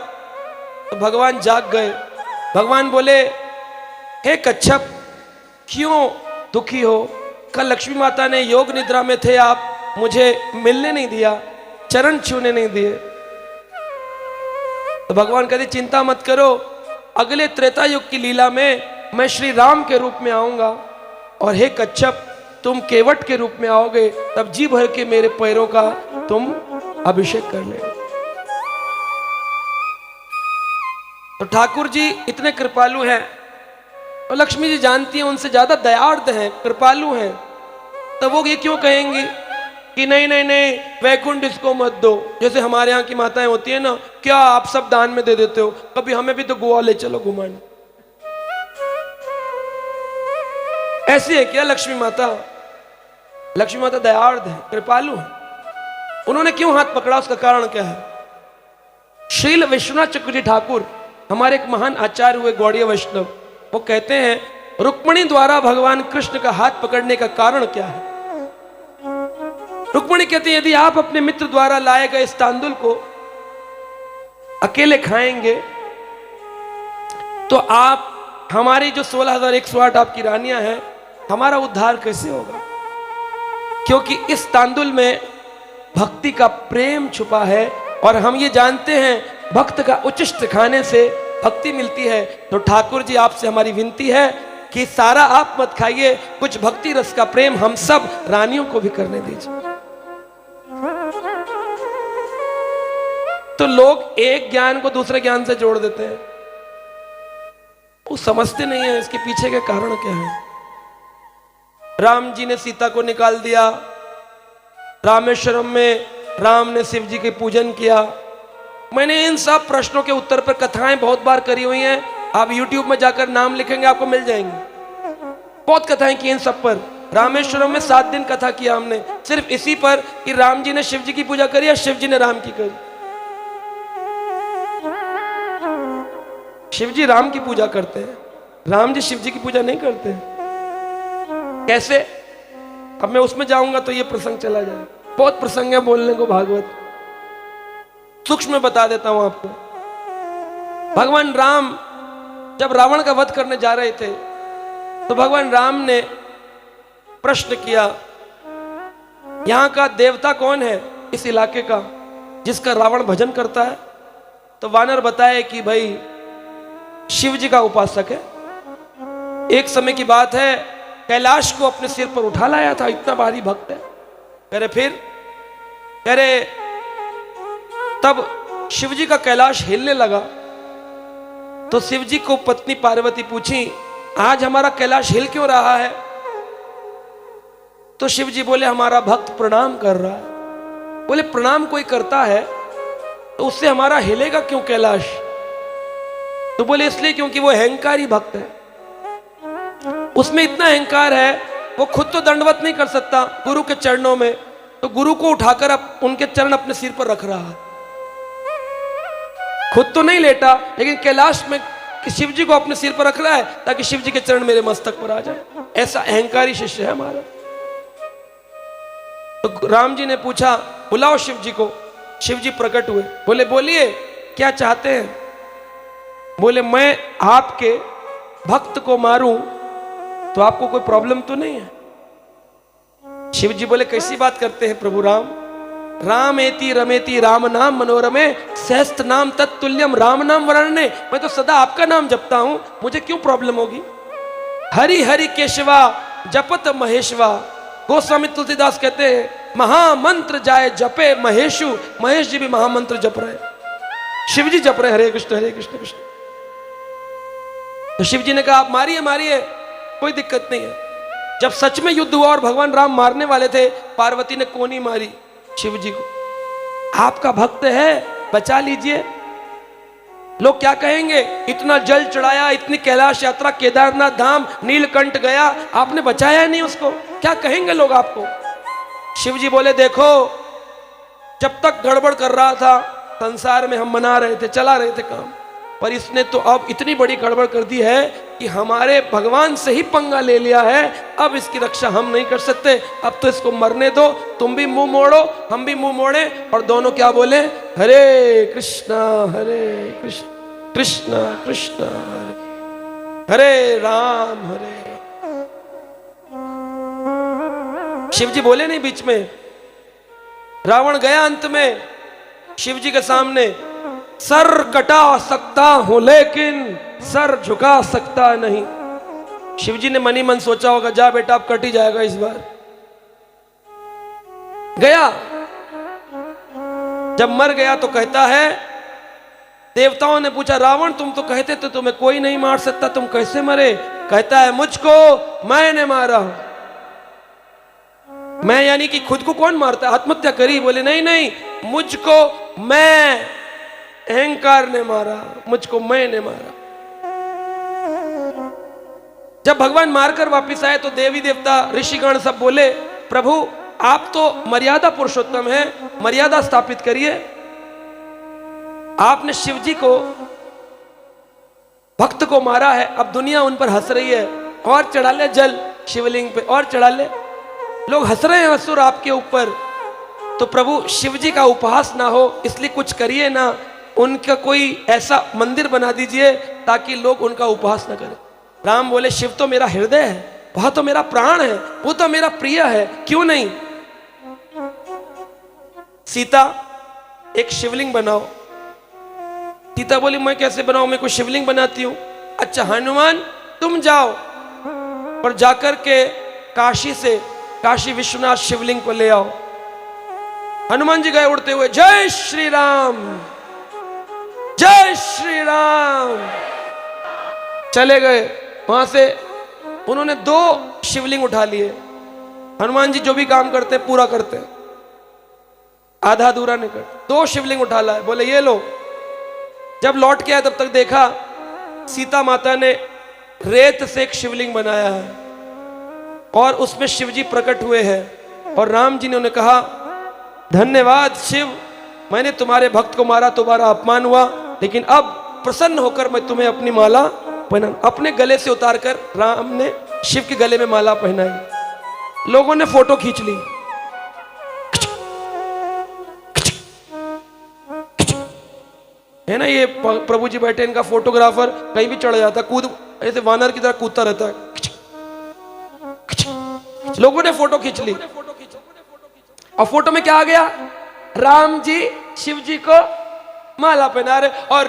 तो भगवान जाग गए। भगवान बोले, हे कच्छप, क्यों दुखी हो? कल लक्ष्मी माता ने योग निद्रा में थे आप, मुझे मिलने नहीं दिया, चरण छूने नहीं दिए। तो भगवान कहते चिंता मत करो, अगले त्रेता युग की लीला में मैं श्री राम के रूप में आऊंगा और हे कच्छप तुम केवट के रूप में आओगे, तब जी भर के मेरे पैरों का तुम अभिषेक कर लेना। तो ठाकुर जी इतने कृपालु हैं और लक्ष्मी जी जानती हैं उनसे ज्यादा दयार्द हैं, कृपालु हैं, तो वो ये क्यों कहेंगी कि नहीं नहीं नहीं वैकुंठ इसको मत दो। जैसे हमारे यहाँ की माताएं होती है ना, क्या आप सब दान में दे देते हो, कभी हमें भी तो गोवा ले चलो घुमाने। ऐसी है क्या लक्ष्मी माता? लक्ष्मी माता दयार्द है, कृपालु है। उन्होंने क्यों हाथ पकड़ा, उसका कारण क्या है? श्रील विश्वनाथ चक्र जी ठाकुर हमारे एक महान आचार्य हुए गौड़ीय वैष्णव, वो कहते हैं रुक्मिणी द्वारा भगवान कृष्ण का हाथ पकड़ने का कारण क्या है? रुक्मिणी कहती है यदि आप अपने मित्र द्वारा लाए गए इस तांदुल को अकेले खाएंगे तो आप हमारी जो 16,108 आपकी रानियां हैं, हमारा उद्धार कैसे होगा? क्योंकि इस तांदुल में भक्ति का प्रेम छुपा है और हम ये जानते हैं भक्त का उचिष्ट खाने से भक्ति मिलती है। तो ठाकुर जी आपसे हमारी विनती है कि सारा आप मत खाइए, कुछ भक्ति रस का प्रेम हम सब रानियों को भी करने दीजिए। तो लोग एक ज्ञान को दूसरे ज्ञान से जोड़ देते हैं, वो समझते नहीं है इसके पीछे के कारण क्या है। राम जी ने सीता को निकाल दिया, रामेश्वरम में राम ने शिव जी के पूजन किया। मैंने इन सब प्रश्नों के उत्तर पर कथाएं बहुत बार करी हुई हैं, आप YouTube में जाकर नाम लिखेंगे आपको मिल जाएंगी। बहुत कथाएं की इन सब पर। रामेश्वरम में 7 दिन कथा किया हमने सिर्फ इसी पर कि राम जी ने शिव जी की पूजा करी या शिव जी ने राम की करी। शिव जी राम की पूजा करते हैं, राम जी शिव जी की पूजा नहीं करते हैं। कैसे? अब मैं उसमें जाऊंगा तो ये प्रसंग चला जाए, बहुत प्रसंग है बोलने को भागवत, सूक्ष्म में बता देता हूं आपको। भगवान राम जब रावण का वध करने जा रहे थे तो भगवान राम ने प्रश्न किया, यहां का देवता कौन है इस इलाके का जिसका रावण भजन करता है? तो वानर बताए कि भाई शिव जी का उपासक है। एक समय की बात है, कैलाश को अपने सिर पर उठा लाया था, इतना भारी भक्त है। कह रहे फिर? कह रहे तब शिव जी का कैलाश हिलने लगा तो शिव जी को पत्नी पार्वती पूछी, आज हमारा कैलाश हिल क्यों रहा है? तो शिव जी बोले, हमारा भक्त प्रणाम कर रहा है। बोले प्रणाम कोई करता है तो उससे हमारा हिलेगा क्यों कैलाश? तो बोले इसलिए क्योंकि वो अहंकारी भक्त है, उसमें इतना अहंकार है वो खुद तो दंडवत नहीं कर सकता गुरु के चरणों में, तो गुरु को उठाकर उनके चरण अपने सिर पर रख रहा है। खुद तो नहीं लेटा लेकिन कैलाश में शिव जी को अपने सिर पर रख रहा है ताकि शिव जी के चरण मेरे मस्तक पर आ जाए। ऐसा अहंकारी शिष्य है हमारा। तो राम जी ने पूछा, बुलाओ शिव जी को। शिव जी प्रकट हुए, बोले बोलिए क्या चाहते हैं? बोले मैं आपके भक्त को मारूं तो आपको कोई प्रॉब्लम तो नहीं है? शिव जी बोले कैसी बात करते हैं प्रभु राम? राम एति रमेति राम नाम मनोरमे सहस्त्र नाम तत्तुल्यम राम नाम वर्णने। मैं तो सदा आपका नाम जपता हूं, मुझे क्यों प्रॉब्लम होगी? हरि हरि केशवा जपत महेशवा। गोस्वामी तुलसीदास कहते हैं महामंत्र जाए जपे महेशु। महेश जी भी महामंत्र जप रहे, शिव जी जप रहे हरे कृष्ण कृष्ण। तो शिव जी ने कहा आप मारिए मारिए, कोई दिक्कत नहीं है। जब सच में युद्ध हुआ और भगवान राम मारने वाले थे, पार्वती ने कोनी मारी शिव जी को। आपका भक्त है, बचा लीजिए। लोग क्या कहेंगे, इतना जल चढ़ाया, इतनी कैलाश यात्रा, केदारनाथ धाम, नीलकंठ गया, आपने बचाया नहीं उसको, क्या कहेंगे लोग आपको? शिव जी बोले देखो, जब तक गड़बड़ कर रहा था संसार में हम मना रहे थे, चला रहे थे काम, पर इसने तो अब इतनी बड़ी गड़बड़ कर दी है कि हमारे भगवान से ही पंगा ले लिया है। अब इसकी रक्षा हम नहीं कर सकते, अब तो इसको मरने दो, तुम भी मुंह मोड़ो हम भी मुंह मोड़े। और दोनों क्या बोले, हरे कृष्णा कृष्णा कृष्णा हरे राम हरे राम। शिव जी बोले नहीं बीच में। रावण गया अंत में शिव जी के सामने, सर कटा सकता हूं लेकिन सर झुका सकता नहीं। शिव जी ने मनी मन सोचा होगा, जा बेटा अब कट ही जाएगा इस बार। गया, जब मर गया तो कहता है, देवताओं ने पूछा रावण तुम तो कहते थे तुम्हें कोई नहीं मार सकता, तुम कैसे मरे? कहता है मुझको मैंने मारा। मैं यानी कि खुद को कौन मारता है, आत्महत्या करी? बोले नहीं नहीं, मुझको मैं, अहंकार ने मारा, मुझको मैंने मारा। जब भगवान मारकर वापिस आए तो देवी देवता ऋषिगण सब बोले, प्रभु आप तो मर्यादा पुरुषोत्तम हैं, मर्यादा स्थापित करिए। आपने शिव जी को, भक्त को मारा है, अब दुनिया उन पर हंस रही है, और चढ़ा ले जल शिवलिंग पे, और चढ़ा ले। लोग हंस रहे हैं असुर आपके ऊपर, तो प्रभु शिव जी का उपहास ना हो इसलिए कुछ करिए ना, उनका कोई ऐसा मंदिर बना दीजिए ताकि लोग उनका उपहास ना करें। राम बोले शिव तो मेरा हृदय है, वह तो मेरा प्राण है, वो तो मेरा प्रिय है, क्यों नहीं? सीता एक शिवलिंग बनाओ। सीता बोली मैं कैसे बनाऊं, मैं कोई शिवलिंग बनाती हूं? अच्छा हनुमान तुम जाओ और जाकर के काशी से काशी विश्वनाथ शिवलिंग को ले आओ। हनुमान जी गए उड़ते हुए, जय श्री राम जय श्री राम। चले गए, वहां से उन्होंने 2 शिवलिंग उठा लिए। हनुमान जी जो भी काम करते पूरा करते, आधा अधूरा नहीं करते। 2 शिवलिंग उठा लाए, बोले ये लो। जब लौट के आए तब तक देखा सीता माता ने रेत से एक शिवलिंग बनाया है और उसमें शिव जी प्रकट हुए हैं। और राम जी ने उन्हें कहा धन्यवाद शिव, मैंने तुम्हारे भक्त को मारा, तुम्हारा अपमान हुआ, लेकिन अब प्रसन्न होकर मैं तुम्हें अपनी माला पहना। अपने गले से उतारकर राम ने शिव के गले में माला पहनाई। लोगों ने फोटो खींच ली। है ना, ये प्रभु जी बैठे, इनका फोटोग्राफर कहीं भी चढ़ जाता, कूद ऐसे वानर की तरह कूदता रहता है। लोगों ने फोटो खींच ली और फोटो में क्या आ गया, राम जी शिव जी को माला पहना रहे। और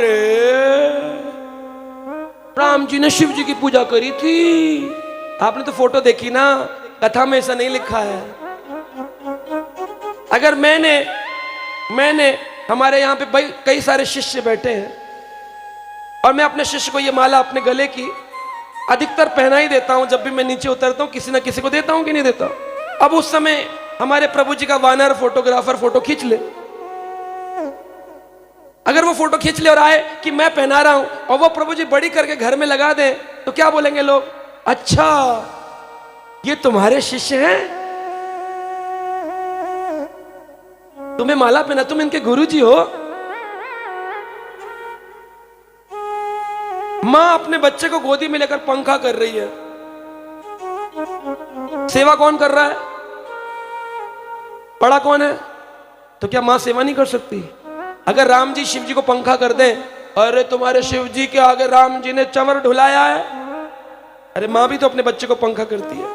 राम जी ने शिव जी की पूजा करी थी। आपने तो फोटो देखी ना, कथा में ऐसा नहीं लिखा है। अगर मैंने हमारे यहाँ पे कई सारे शिष्य बैठे हैं और मैं अपने शिष्य को ये माला अपने गले की अधिकतर पहना ही देता हूं। जब भी मैं नीचे उतरता हूं किसी ना किसी को देता हूं कि नहीं देता हूं। अब उस समय हमारे प्रभु जी का वानर फोटोग्राफर फोटो खींच ले, अगर वो फोटो खींच ले और आए कि मैं पहना रहा हूं और वो प्रभु जी बड़ी करके घर में लगा दे तो क्या बोलेंगे लोग, अच्छा ये तुम्हारे शिष्य हैं, तुम्हें माला पहना, तुम इनके गुरुजी हो। मां अपने बच्चे को गोदी में लेकर पंखा कर रही है, सेवा कौन कर रहा है, बड़ा कौन है? तो क्या मां सेवा नहीं कर सकती? अगर राम जी शिव जी को पंखा कर दें, अरे तुम्हारे शिव जी के आगे राम जी ने चंवर ढुलाया है, अरे मां भी तो अपने बच्चे को पंखा करती है,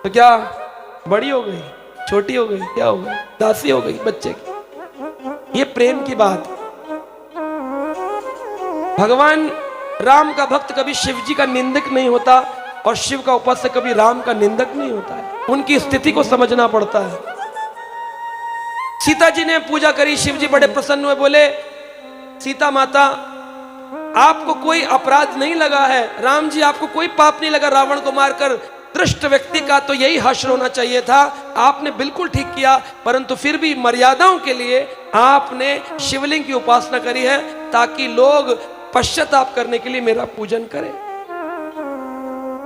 तो क्या बड़ी हो गई, छोटी हो गई, क्या हो गई, दासी हो गई बच्चे की? ये प्रेम की बात। भगवान राम का भक्त कभी शिव जी का निंदक नहीं होता और शिव का उपासक कभी राम का निंदक नहीं होता है। उनकी स्थिति को समझना पड़ता है। सीता जी ने पूजा करी, शिव जी बड़े प्रसन्न हुए, बोले सीता माता आपको कोई अपराध नहीं लगा है, राम जी आपको कोई पाप नहीं लगा रावण को मारकर। दृष्ट व्यक्ति का तो यही हश्र होना चाहिए था, आपने बिल्कुल ठीक किया, परंतु फिर भी मर्यादाओं के लिए आपने शिवलिंग की उपासना करी है ताकि लोग पश्चाताप करने के लिए मेरा पूजन करें।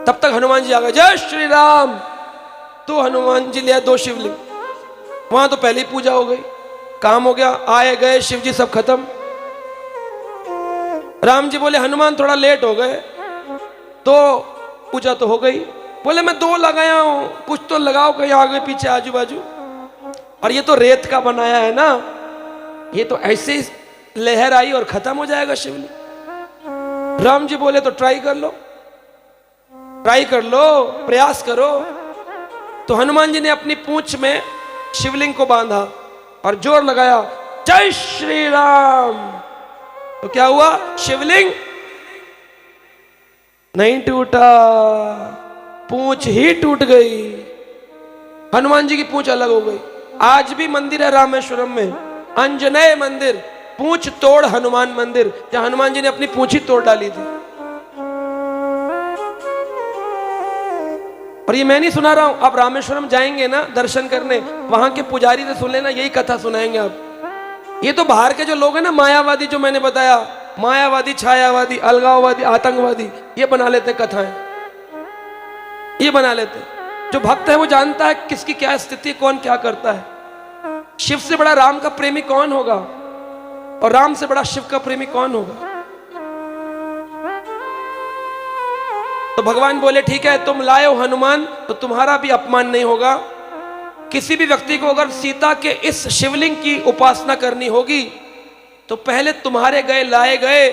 तब तक हनुमान जी आ गए, जय श्री राम। तो हनुमान जी ले 2 शिवलिंग, वहां तो पहले ही पूजा हो गई, काम हो गया, आए गए शिव जी सब खत्म। राम जी बोले हनुमान थोड़ा लेट हो गए, तो पूजा तो हो गई। बोले मैं 2 लगाया हूं, कुछ तो लगाओ कहीं आगे पीछे आजू बाजू। और ये तो रेत का बनाया है ना, ये तो ऐसे ही लहर आई और खत्म हो जाएगा शिवलिंग। राम जी बोले तो ट्राई कर लो, ट्राई कर लो, प्रयास करो। तो हनुमान जी ने अपनी पूंछ में शिवलिंग को बांधा और जोर लगाया, जय श्री राम। तो क्या हुआ, शिवलिंग नहीं टूटा, पूंछ ही टूट गई। हनुमान जी की पूंछ अलग हो गई। आज भी मंदिर है रामेश्वरम में, अंजनेय मंदिर, पूंछ तोड़ हनुमान मंदिर, जहां हनुमान जी ने अपनी पूंछ ही तोड़ डाली थी। और ये मैं नहीं सुना रहा हूं, आप रामेश्वरम जाएंगे ना दर्शन करने, वहां के पुजारी से सुन लेना, यही कथा सुनाएंगे आप। ये तो बाहर के जो लोग हैं ना, मायावादी, जो मैंने बताया, मायावादी, छायावादी, अलगाववादी, आतंकवादी, ये बना लेते कथाएं, ये बना लेते। जो भक्त है वो जानता है किसकी क्या स्थिति, कौन क्या करता है। शिव से बड़ा राम का प्रेमी कौन होगा, और राम से बड़ा शिव का प्रेमी कौन होगा। तो भगवान बोले ठीक है, तुम लाए हो हनुमान, तो तुम्हारा भी अपमान नहीं होगा। किसी भी व्यक्ति को अगर सीता के इस शिवलिंग की उपासना करनी होगी, तो पहले तुम्हारे गए लाए गए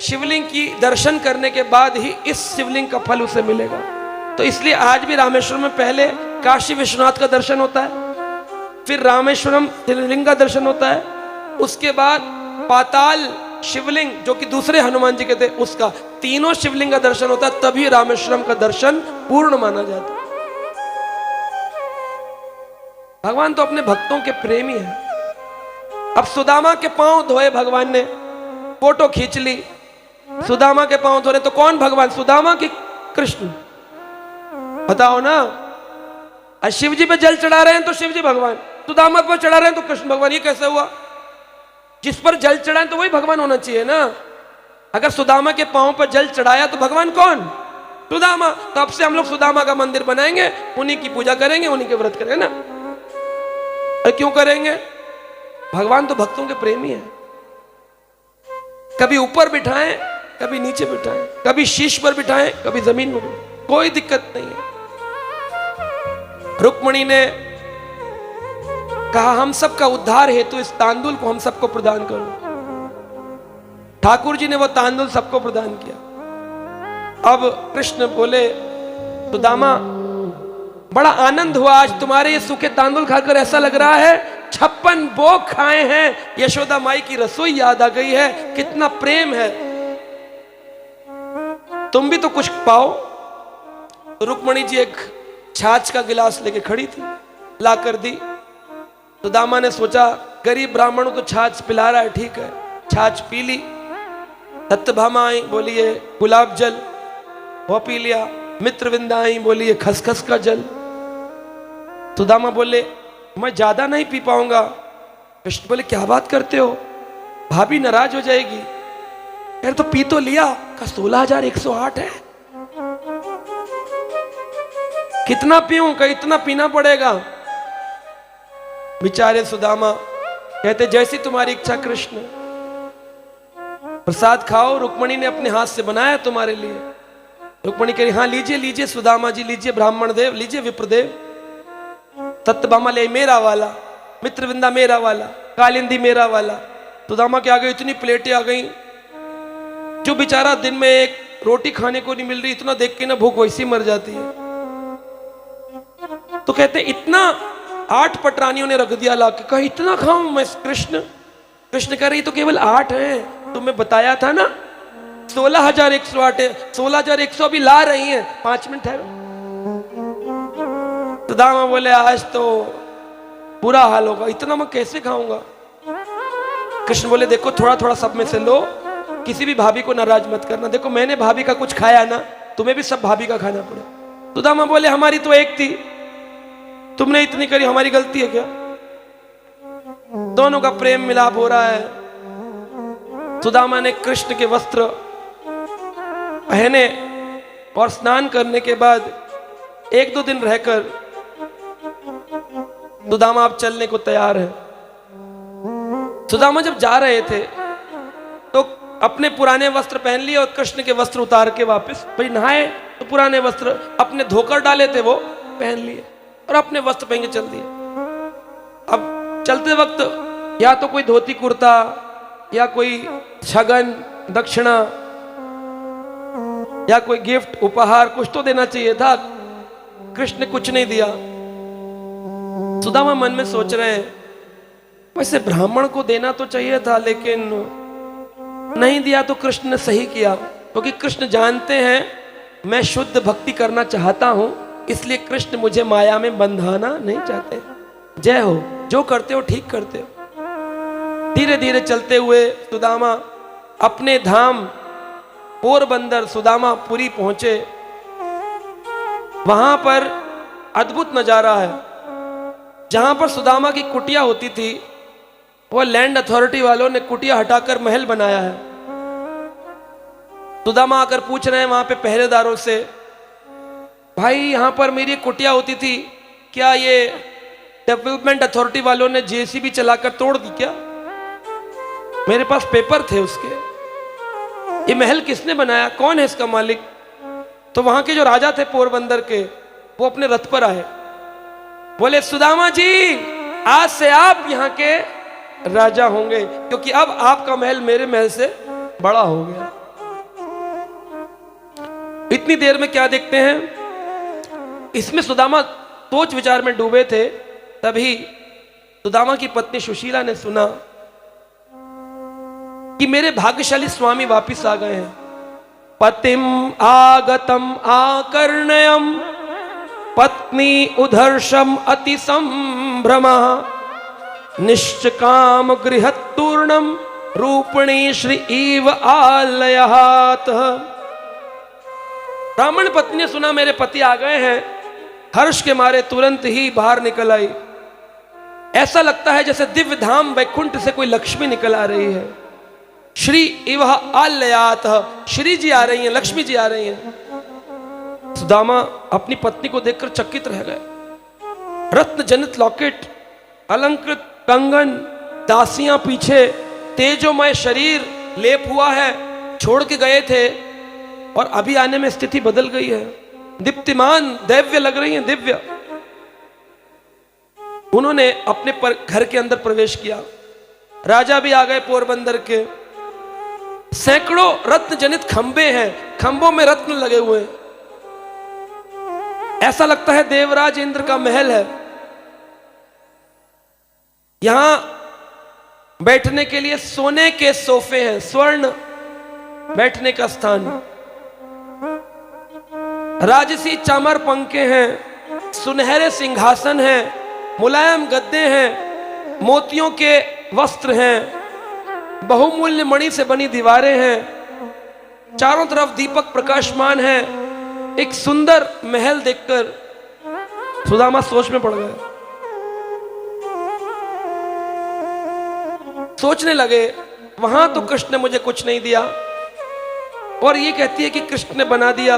शिवलिंग की दर्शन करने के बाद ही इस शिवलिंग का फल उसे मिलेगा। तो इसलिए आज भी रामेश्वरम में पहले काशी विश्वनाथ का दर्शन होता है, फिर रामेश्वरम शिवलिंग का दर्शन होता है, उसके बाद पाताल शिवलिंग जो कि दूसरे हनुमान जी के थे उसका, तीनों शिवलिंग का दर्शन होता है, तभी रामेश्वरम का दर्शन पूर्ण माना जाता है। भगवान तो अपने भक्तों के प्रेमी है। अब सुदामा के पांव धोए भगवान ने, फोटो खींच ली, सुदामा के पांव धो रहे, तो कौन भगवान, सुदामा की कृष्ण, बताओ ना। शिव जी पे जल चढ़ा रहे हैं तो शिव जी भगवान, सुदामा पर चढ़ा रहे हैं तो कृष्ण भगवान, ये कैसे हुआ। जिस पर जल चढ़ाए तो वही भगवान होना चाहिए ना। अगर सुदामा के पांव पर जल चढ़ाया तो भगवान कौन, सुदामा। तो अब से हम लोग सुदामा का मंदिर बनाएंगे, उन्हीं की पूजा करेंगे, उन्हीं के व्रत करेंगे ना। और क्यों करेंगे, भगवान तो भक्तों के प्रेमी है। कभी ऊपर बिठाएं, कभी नीचे बिठाएं, कभी शीश पर बिठाएं, कभी जमीन में बिठाएं, कोई दिक्कत नहीं है। रुक्मणी ने कहा हम सबका उद्धार हेतु इस तांदुल को हम सबको प्रदान करो। ठाकुर जी ने वो तांदुल सबको प्रदान किया। अब कृष्ण बोले सुदामा बड़ा आनंद हुआ आज तुम्हारे ये सूखे तांदुल खाकर, ऐसा लग रहा है 56 भोग खाए हैं, यशोदा माई की रसोई याद आ गई है, कितना प्रेम है, तुम भी तो कुछ पाओ। रुक्मणी जी एक छाछ का गिलास लेके खड़ी थी, ला कर दी। सुदामा ने सोचा गरीब ब्राह्मणों को छाछ पिला रहा है, ठीक है, छाछ पी ली। सत्यभामा आई, बोली ये गुलाब जल, वो पी लिया। मित्रविंदा आई, बोली ये खसखस का जल। सुदामा बोले मैं ज्यादा नहीं पी पाऊंगा। कृष्ण बोले क्या बात करते हो, भाभी नाराज हो जाएगी। यार तो पी तो लिया, का 16,108 है, कितना पीऊं, का इतना पीना पड़ेगा। बेचारे सुदामा कहते जैसी तुम्हारी इच्छा कृष्ण, प्रसाद खाओ, रुक्मणी ने अपने हाथ से बनाया तुम्हारे लिए। रुक्मणी कह रही हाँ लीजिए लीजिए सुदामा जी, लीजिए ब्राह्मण देव, लीजिए विप्रदेव। सत्यभामा ले मेरा वाला, मित्रविंदा मेरा वाला, कालिंदी मेरा वाला। सुदामा के आगे इतनी प्लेटें आ गई, जो बेचारा दिन में एक रोटी खाने को नहीं मिल रही, इतना देख के ना भूख वैसी मर जाती है। तो कहते इतना 8 पटरानियों ने रख दिया ला के, कहा इतना खाऊं मैं कृष्ण। कृष्ण कह रही तो केवल 8 है, तुम्हें बताया था ना 16,108 है, 16,100 अभी ला रही हैं, 5 मिनट ठहरो। सुदामा बोले आज तो बुरा हाल होगा, इतना मैं कैसे खाऊंगा। कृष्ण बोले देखो थोड़ा थोड़ा सब में से लो, किसी भी भाभी को नाराज मत करना। देखो मैंने भाभी का कुछ खाया ना, तुम्हें भी सब भाभी का खाना पड़े। सुदामा बोले हमारी तो एक थी, तुमने इतनी करी, हमारी गलती है क्या। दोनों का प्रेम मिलाप हो रहा है। सुदामा ने कृष्ण के वस्त्र पहने और स्नान करने के बाद 1-2 दिन रहकर सुदामा आप चलने को तैयार है। सुदामा जब जा रहे थे तो अपने पुराने वस्त्र पहन लिए और कृष्ण के वस्त्र उतार के वापस, भाई नहाए तो पुराने वस्त्र अपने धोकर डाले थे वो पहन लिए और अपने वस्त्र पहन के चल दिए। अब चलते वक्त या तो कोई धोती कुर्ता या कोई शगन दक्षिणा या कोई गिफ्ट उपहार कुछ तो देना चाहिए था। कृष्ण ने कुछ नहीं दिया। सुदामा मन में सोच रहे हैं वैसे ब्राह्मण को देना तो चाहिए था, लेकिन नहीं दिया तो कृष्ण ने सही किया, क्योंकि कृष्ण जानते हैं मैं शुद्ध भक्ति करना चाहता हूं, इसलिए कृष्ण मुझे माया में बंधाना नहीं चाहते। जय हो, जो करते हो ठीक करते हो। धीरे धीरे चलते हुए सुदामा अपने धाम पोरबंदर सुदामापुरी पहुंचे। वहां पर अद्भुत नजारा है। जहां पर सुदामा की कुटिया होती थी वो लैंड अथॉरिटी वालों ने कुटिया हटाकर महल बनाया है। सुदामा आकर पूछ रहे हैं वहां पे पहरेदारों से, भाई यहां पर मेरी कुटिया होती थी, क्या ये डेवलपमेंट अथॉरिटी वालों ने जेसीबी चलाकर तोड़ दी क्या? मेरे पास पेपर थे उसके। ये महल किसने बनाया, कौन है इसका मालिक? तो वहां के जो राजा थे पोरबंदर के, वो अपने रथ पर आए, बोले सुदामा जी आज से आप यहाँ के राजा होंगे, क्योंकि अब आपका महल मेरे महल से बड़ा हो गया। इतनी देर में क्या देखते हैं, इसमें सुदामा सोच विचार में डूबे थे। तभी सुदामा की पत्नी सुशीला ने सुना कि मेरे भाग्यशाली स्वामी वापिस आ गए हैं। पतिम आगतम आकर्णयम पत्नी उधर्षम अति संभ्रमा निश्चकाम गृहतूर्णम रूपिणी श्री इव आलयात। ब्राह्मण पत्नी ने सुना मेरे पति आ गए हैं, हर्ष के मारे तुरंत ही बाहर निकल आई। ऐसा लगता है जैसे दिव्य धाम वैकुंठ से कोई लक्ष्मी निकल आ रही है। श्री इव आलयात, श्री जी आ रही हैं, लक्ष्मी जी आ रही हैं। सुदामा अपनी पत्नी को देखकर चकित रह गए। रत्न जनित लॉकेट, अलंकृत कंगन, दासियां पीछे, तेजोमय शरीर लेप हुआ है, छोड़ के गए थे और अभी आने में स्थिति बदल गई है। दीप्तिमान दिव्य लग रही है, दिव्य। उन्होंने अपने घर के अंदर प्रवेश किया। राजा भी आ गए पोरबंदर के। सैकड़ों रत्न जनित खंबे हैं, खंबों में रत्न लगे हुए हैं। ऐसा लगता है देवराज इंद्र का महल है। यहां बैठने के लिए सोने के सोफे हैं, स्वर्ण बैठने का स्थान। राजसी चामर पंखे हैं, सुनहरे सिंहासन हैं, मुलायम गद्दे हैं, मोतियों के वस्त्र हैं, बहुमूल्य मणि से बनी दीवारें हैं, चारों तरफ दीपक प्रकाशमान है। एक सुंदर महल देखकर सुदामा सोच में पड़ गए। सोचने लगे वहां तो कृष्ण ने मुझे कुछ नहीं दिया और ये कहती है कि कृष्ण ने बना दिया।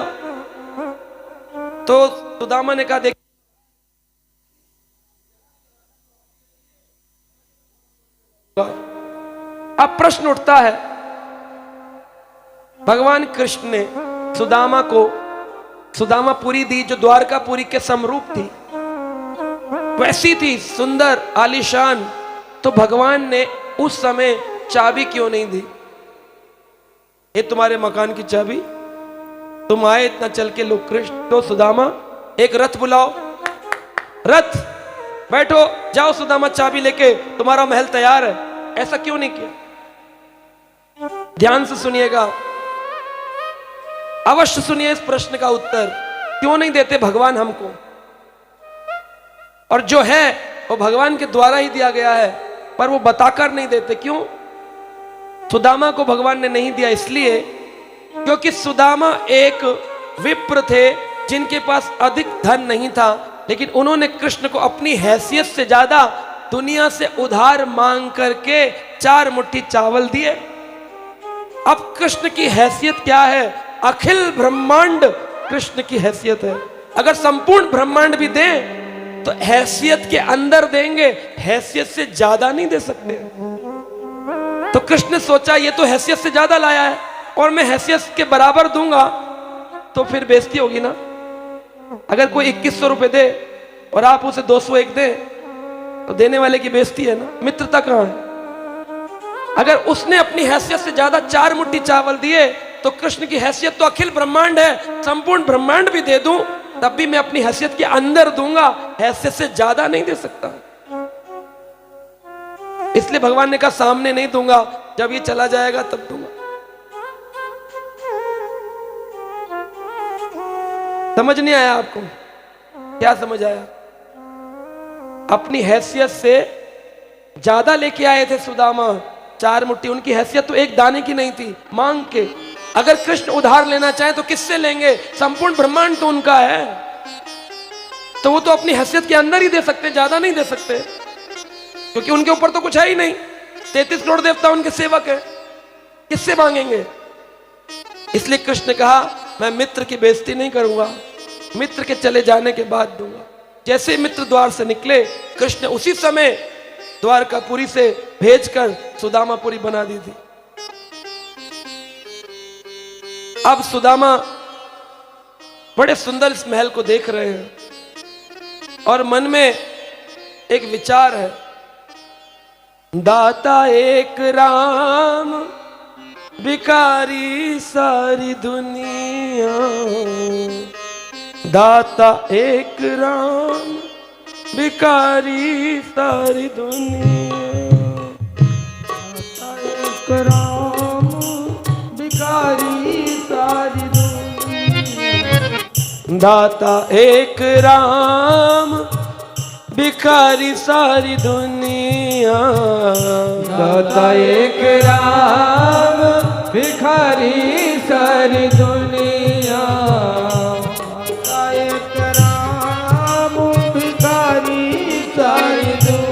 तो सुदामा ने कहा देख अब प्रश्न उठता है, भगवान कृष्ण ने सुदामा को सुदामापुरी दी जो द्वारकापुरी के समरूप थी, वैसी थी सुंदर आलीशान, तो भगवान ने उस समय चाबी क्यों नहीं दी? ये तुम्हारे मकान की चाबी, तुम आए इतना चल के लो कृष्ण। तो सुदामा एक रथ बुलाओ, रथ बैठो, जाओ सुदामा चाबी लेके, तुम्हारा महल तैयार है। ऐसा क्यों नहीं किया? ध्यान से सुनिएगा, अवश्य सुनिए इस प्रश्न का उत्तर। क्यों नहीं देते भगवान हमको? और जो है वो भगवान के द्वारा ही दिया गया है, पर वो बताकर नहीं देते। क्यों? सुदामा को भगवान ने नहीं दिया इसलिए क्योंकि सुदामा एक विप्र थे जिनके पास अधिक धन नहीं था, लेकिन उन्होंने कृष्ण को अपनी हैसियत से ज्यादा दुनिया से उधार मांग करके 4 मुट्ठी चावल दिए। अब कृष्ण की हैसियत क्या है? अखिल ब्रह्मांड कृष्ण की हैसियत है। अगर संपूर्ण ब्रह्मांड भी दें तो हैसियत के अंदर देंगे, हैसियत से ज्यादा नहीं दे सकते। तो कृष्ण ने सोचा ये तो हैसियत से ज्यादा लाया है और मैं हैसियत के बराबर दूंगा तो फिर बेइज्जती होगी ना। अगर कोई 2100 रुपए दे और आप उसे 201 दे तो देने वाले की बेइज्जती है ना, मित्रता कहां है। अगर उसने अपनी हैसियत से ज्यादा 4 मुट्ठी चावल दिए तो कृष्ण की हैसियत तो अखिल ब्रह्मांड है, संपूर्ण ब्रह्मांड भी दे दूं तब भी मैं अपनी हैसियत के अंदर दूंगा, हैसियत से ज्यादा नहीं दे सकता। इसलिए भगवान ने कहा सामने नहीं दूंगा, जब ये चला जाएगा तब दूंगा। समझ नहीं आया आपको? क्या समझ आया? अपनी हैसियत से ज्यादा लेके आए थे सुदामा 4 मुट्ठी, उनकी हैसियत तो एक दाने की नहीं थी, मांग के। अगर कृष्ण उधार लेना चाहे तो किससे लेंगे? संपूर्ण ब्रह्मांड तो उनका है, तो वो तो अपनी हैसियत के अंदर ही दे सकते, ज्यादा नहीं दे सकते, क्योंकि उनके ऊपर तो कुछ है ही नहीं। 33 करोड़ देवता उनके सेवक है, किससे मांगेंगे? इसलिए कृष्ण ने कहा मैं मित्र की बेइज्जती नहीं करूंगा, मित्र के चले जाने के बाद दूंगा। जैसे मित्र द्वार से निकले, कृष्ण उसी समय द्वारकापुरी से भेजकर सुदामापुरी बना दी थी। अब सुदामा बड़े सुंदर इस महल को देख रहे हैं और मन में एक विचार है, दाता एक राम भिखारी सारी दुनिया, दाता एक राम भिखारी सारी दुनिया, दाता एक राम भिखारी सारी दुनिया, दाता एक राम भिखारी सारी दुनिया, दाता एक राम भिखारी सारी दुनिया, दाता एक राम भिखारी सारी दुनिया।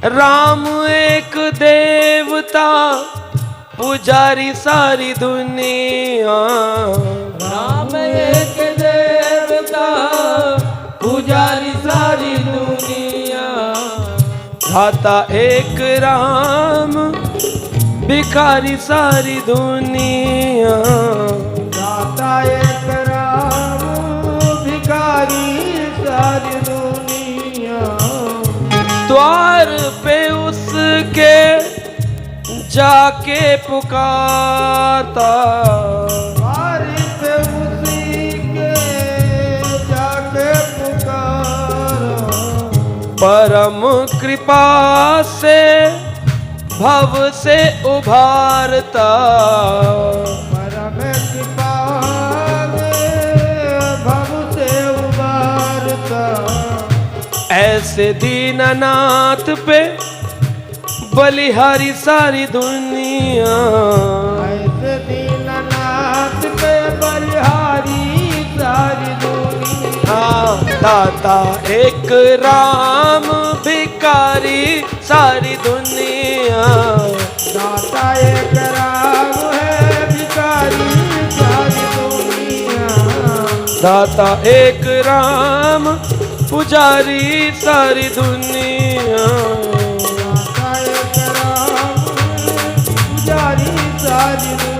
राम एक देवता पुजारी सारी दुनिया, राम एक देवता पुजारी सारी दुनिया, दाता एक राम भिखारी सारी दुनिया, दाता एक राम भिखारी सारी दुनिया, द्वार पे उसके जाके पुकारता, द्वार पे उसी के जाके पुकारा, परम कृपा से भव से उभारता, परम कृपा से भव से उभारता, ऐसे दीननाथ पे बलिहारी सारी दुनिया, ऐसे दीननाथ पे बलिहारी सारी दुनिया, दाता एक राम भिखारी सारी दुनिया, दाता एक राम है भिखारी सारी दुनिया, दाता एक राम पुजारी सारी दुनिया, दाता एक राम पुजारी सारी दुनिया।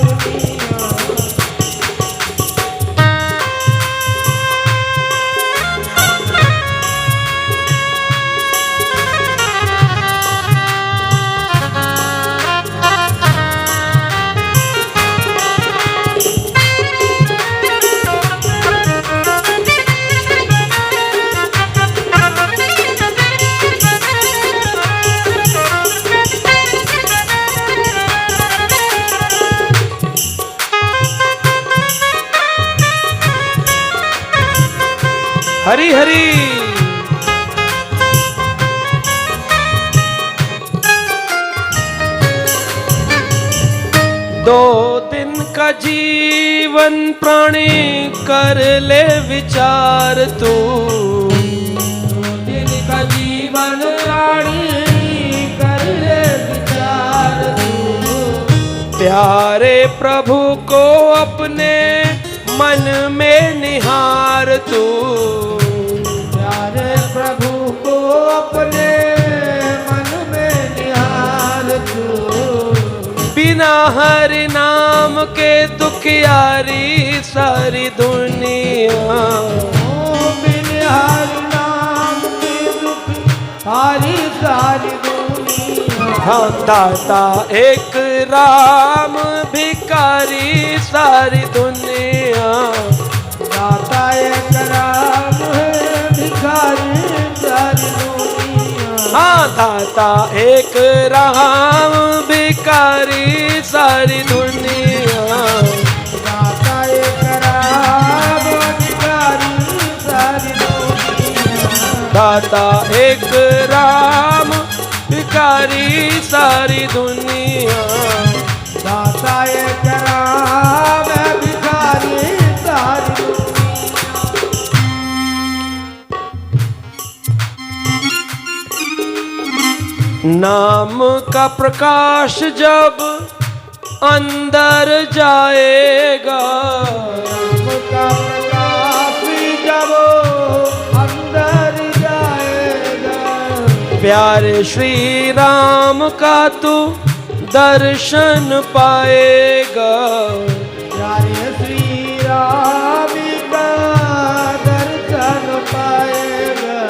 हरि हरि। दो दिन का जीवन प्राणी कर ले विचार तू, दिन का जीवन प्राणी कर ले विचार तू। प्यारे प्रभु को अपने मन में निहार तू, प्यारे प्रभु को अपने मन में निहार तू। बिना हरि नाम के दुखियारी सारी दुनिया, बिना हरि नाम के दुखियारी सारी दुनिया। हाँ दाता एक राम भिखारी सारी दुनिया, दाता एक राम है भिखारी सारी दुनिया। हाँ दाता एक राम भिखारी सारी दुनिया, दाता एक राम भिखारी सारी दुनिया। दाता एक राम भिखारी सारी दुनिया, दाता एक राम भिखारी सारी दुनिया। नाम का प्रकाश जब अंदर जाएगा, नाम का प्रकाश जब अंदर जाएगा। प्यारे श्री राम का तू दर्शन पाएगा, प्यारे श्री राम का दर्शन पाएगा।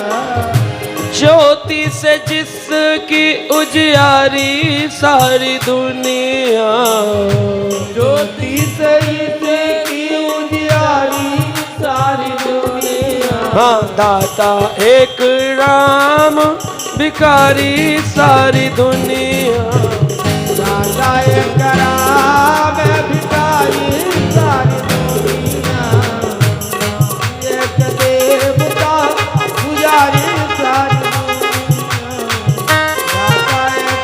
ज्योति से जिसकी उजियारी सारी दुनिया, ज्योति से इसकी उजियारी सारी दुनिया। हाँ दाता एक राम भिखारी सारी दुनिया, दाता एक राम भिखारी सारी दुनिया। एक देवता पुजारी सारी दुनिया। दाता एक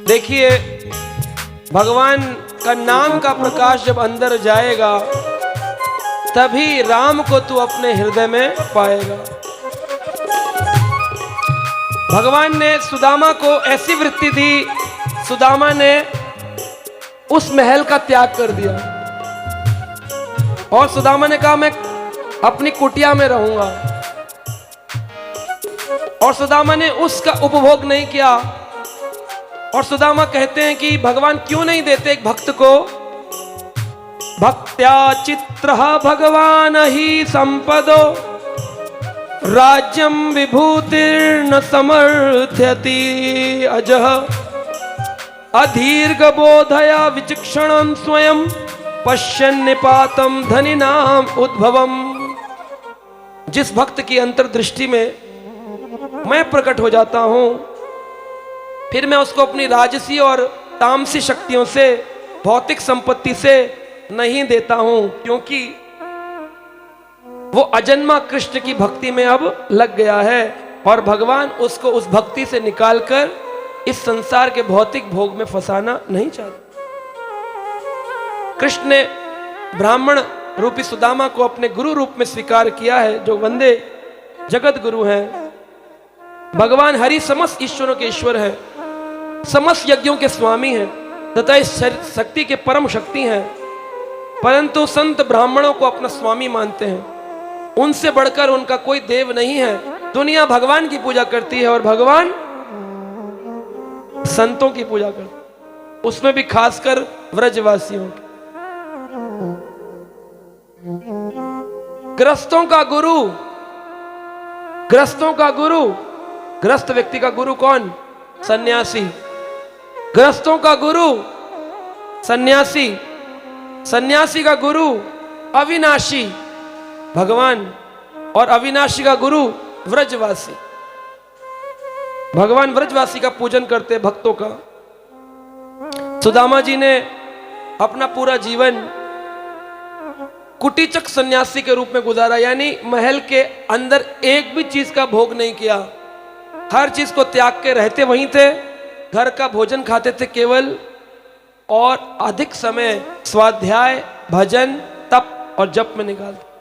देखिए भगवान का नाम का प्रकाश जब अंदर जाएगा तभी राम को तू अपने हृदय में पाएगा। भगवान ने सुदामा को ऐसी वृत्ति दी, सुदामा ने उस महल का त्याग कर दिया और सुदामा ने कहा मैं अपनी कुटिया में रहूंगा, और सुदामा ने उसका उपभोग नहीं किया। और सुदामा कहते हैं कि भगवान क्यों नहीं देते एक भक्त को, भक्त्या चित्रः भगवान ही संपदो राज्यम विभूतिर्न समर्थयति अजः अदीर्घ बोधया विचक्षणं स्वयं पश्यन् निपातं धनिनाम उद्भवम। जिस भक्त की अंतर्दृष्टि में मैं प्रकट हो जाता हूं, फिर मैं उसको अपनी राजसी और तामसी शक्तियों से, भौतिक संपत्ति से नहीं देता हूं, क्योंकि वो अजन्मा कृष्ण की भक्ति में अब लग गया है और भगवान उसको उस भक्ति से निकालकर इस संसार के भौतिक भोग में फंसाना नहीं चाहते। कृष्ण ने ब्राह्मण रूपी सुदामा को अपने गुरु रूप में स्वीकार किया है, जो वंदे जगत गुरु हैं। भगवान हरि समस्त ईश्वरों के ईश्वर हैं, समस्त यज्ञों के स्वामी हैं तथा इस शक्ति के परम शक्ति हैं, परंतु संत ब्राह्मणों को अपना स्वामी मानते हैं। उनसे बढ़कर उनका कोई देव नहीं है। दुनिया भगवान की पूजा करती है और भगवान संतों की पूजा करते हैं, उसमें भी खासकर व्रजवासियों की। ग्रस्तों का गुरु, ग्रस्तों का गुरु, ग्रस्त व्यक्ति का गुरु कौन? सन्यासी। ग्रस्तों का गुरु सन्यासी, सन्यासी का गुरु अविनाशी भगवान, और अविनाशी का गुरु व्रजवासी। भगवान व्रजवासी का पूजन करते भक्तों का। सुदामा जी ने अपना पूरा जीवन कुटीचक सन्यासी के रूप में गुजारा, यानी महल के अंदर एक भी चीज का भोग नहीं किया, हर चीज को त्याग के रहते वहीं थे, घर का भोजन खाते थे केवल, और अधिक समय स्वाध्याय, भजन, तप और जप में निकालते।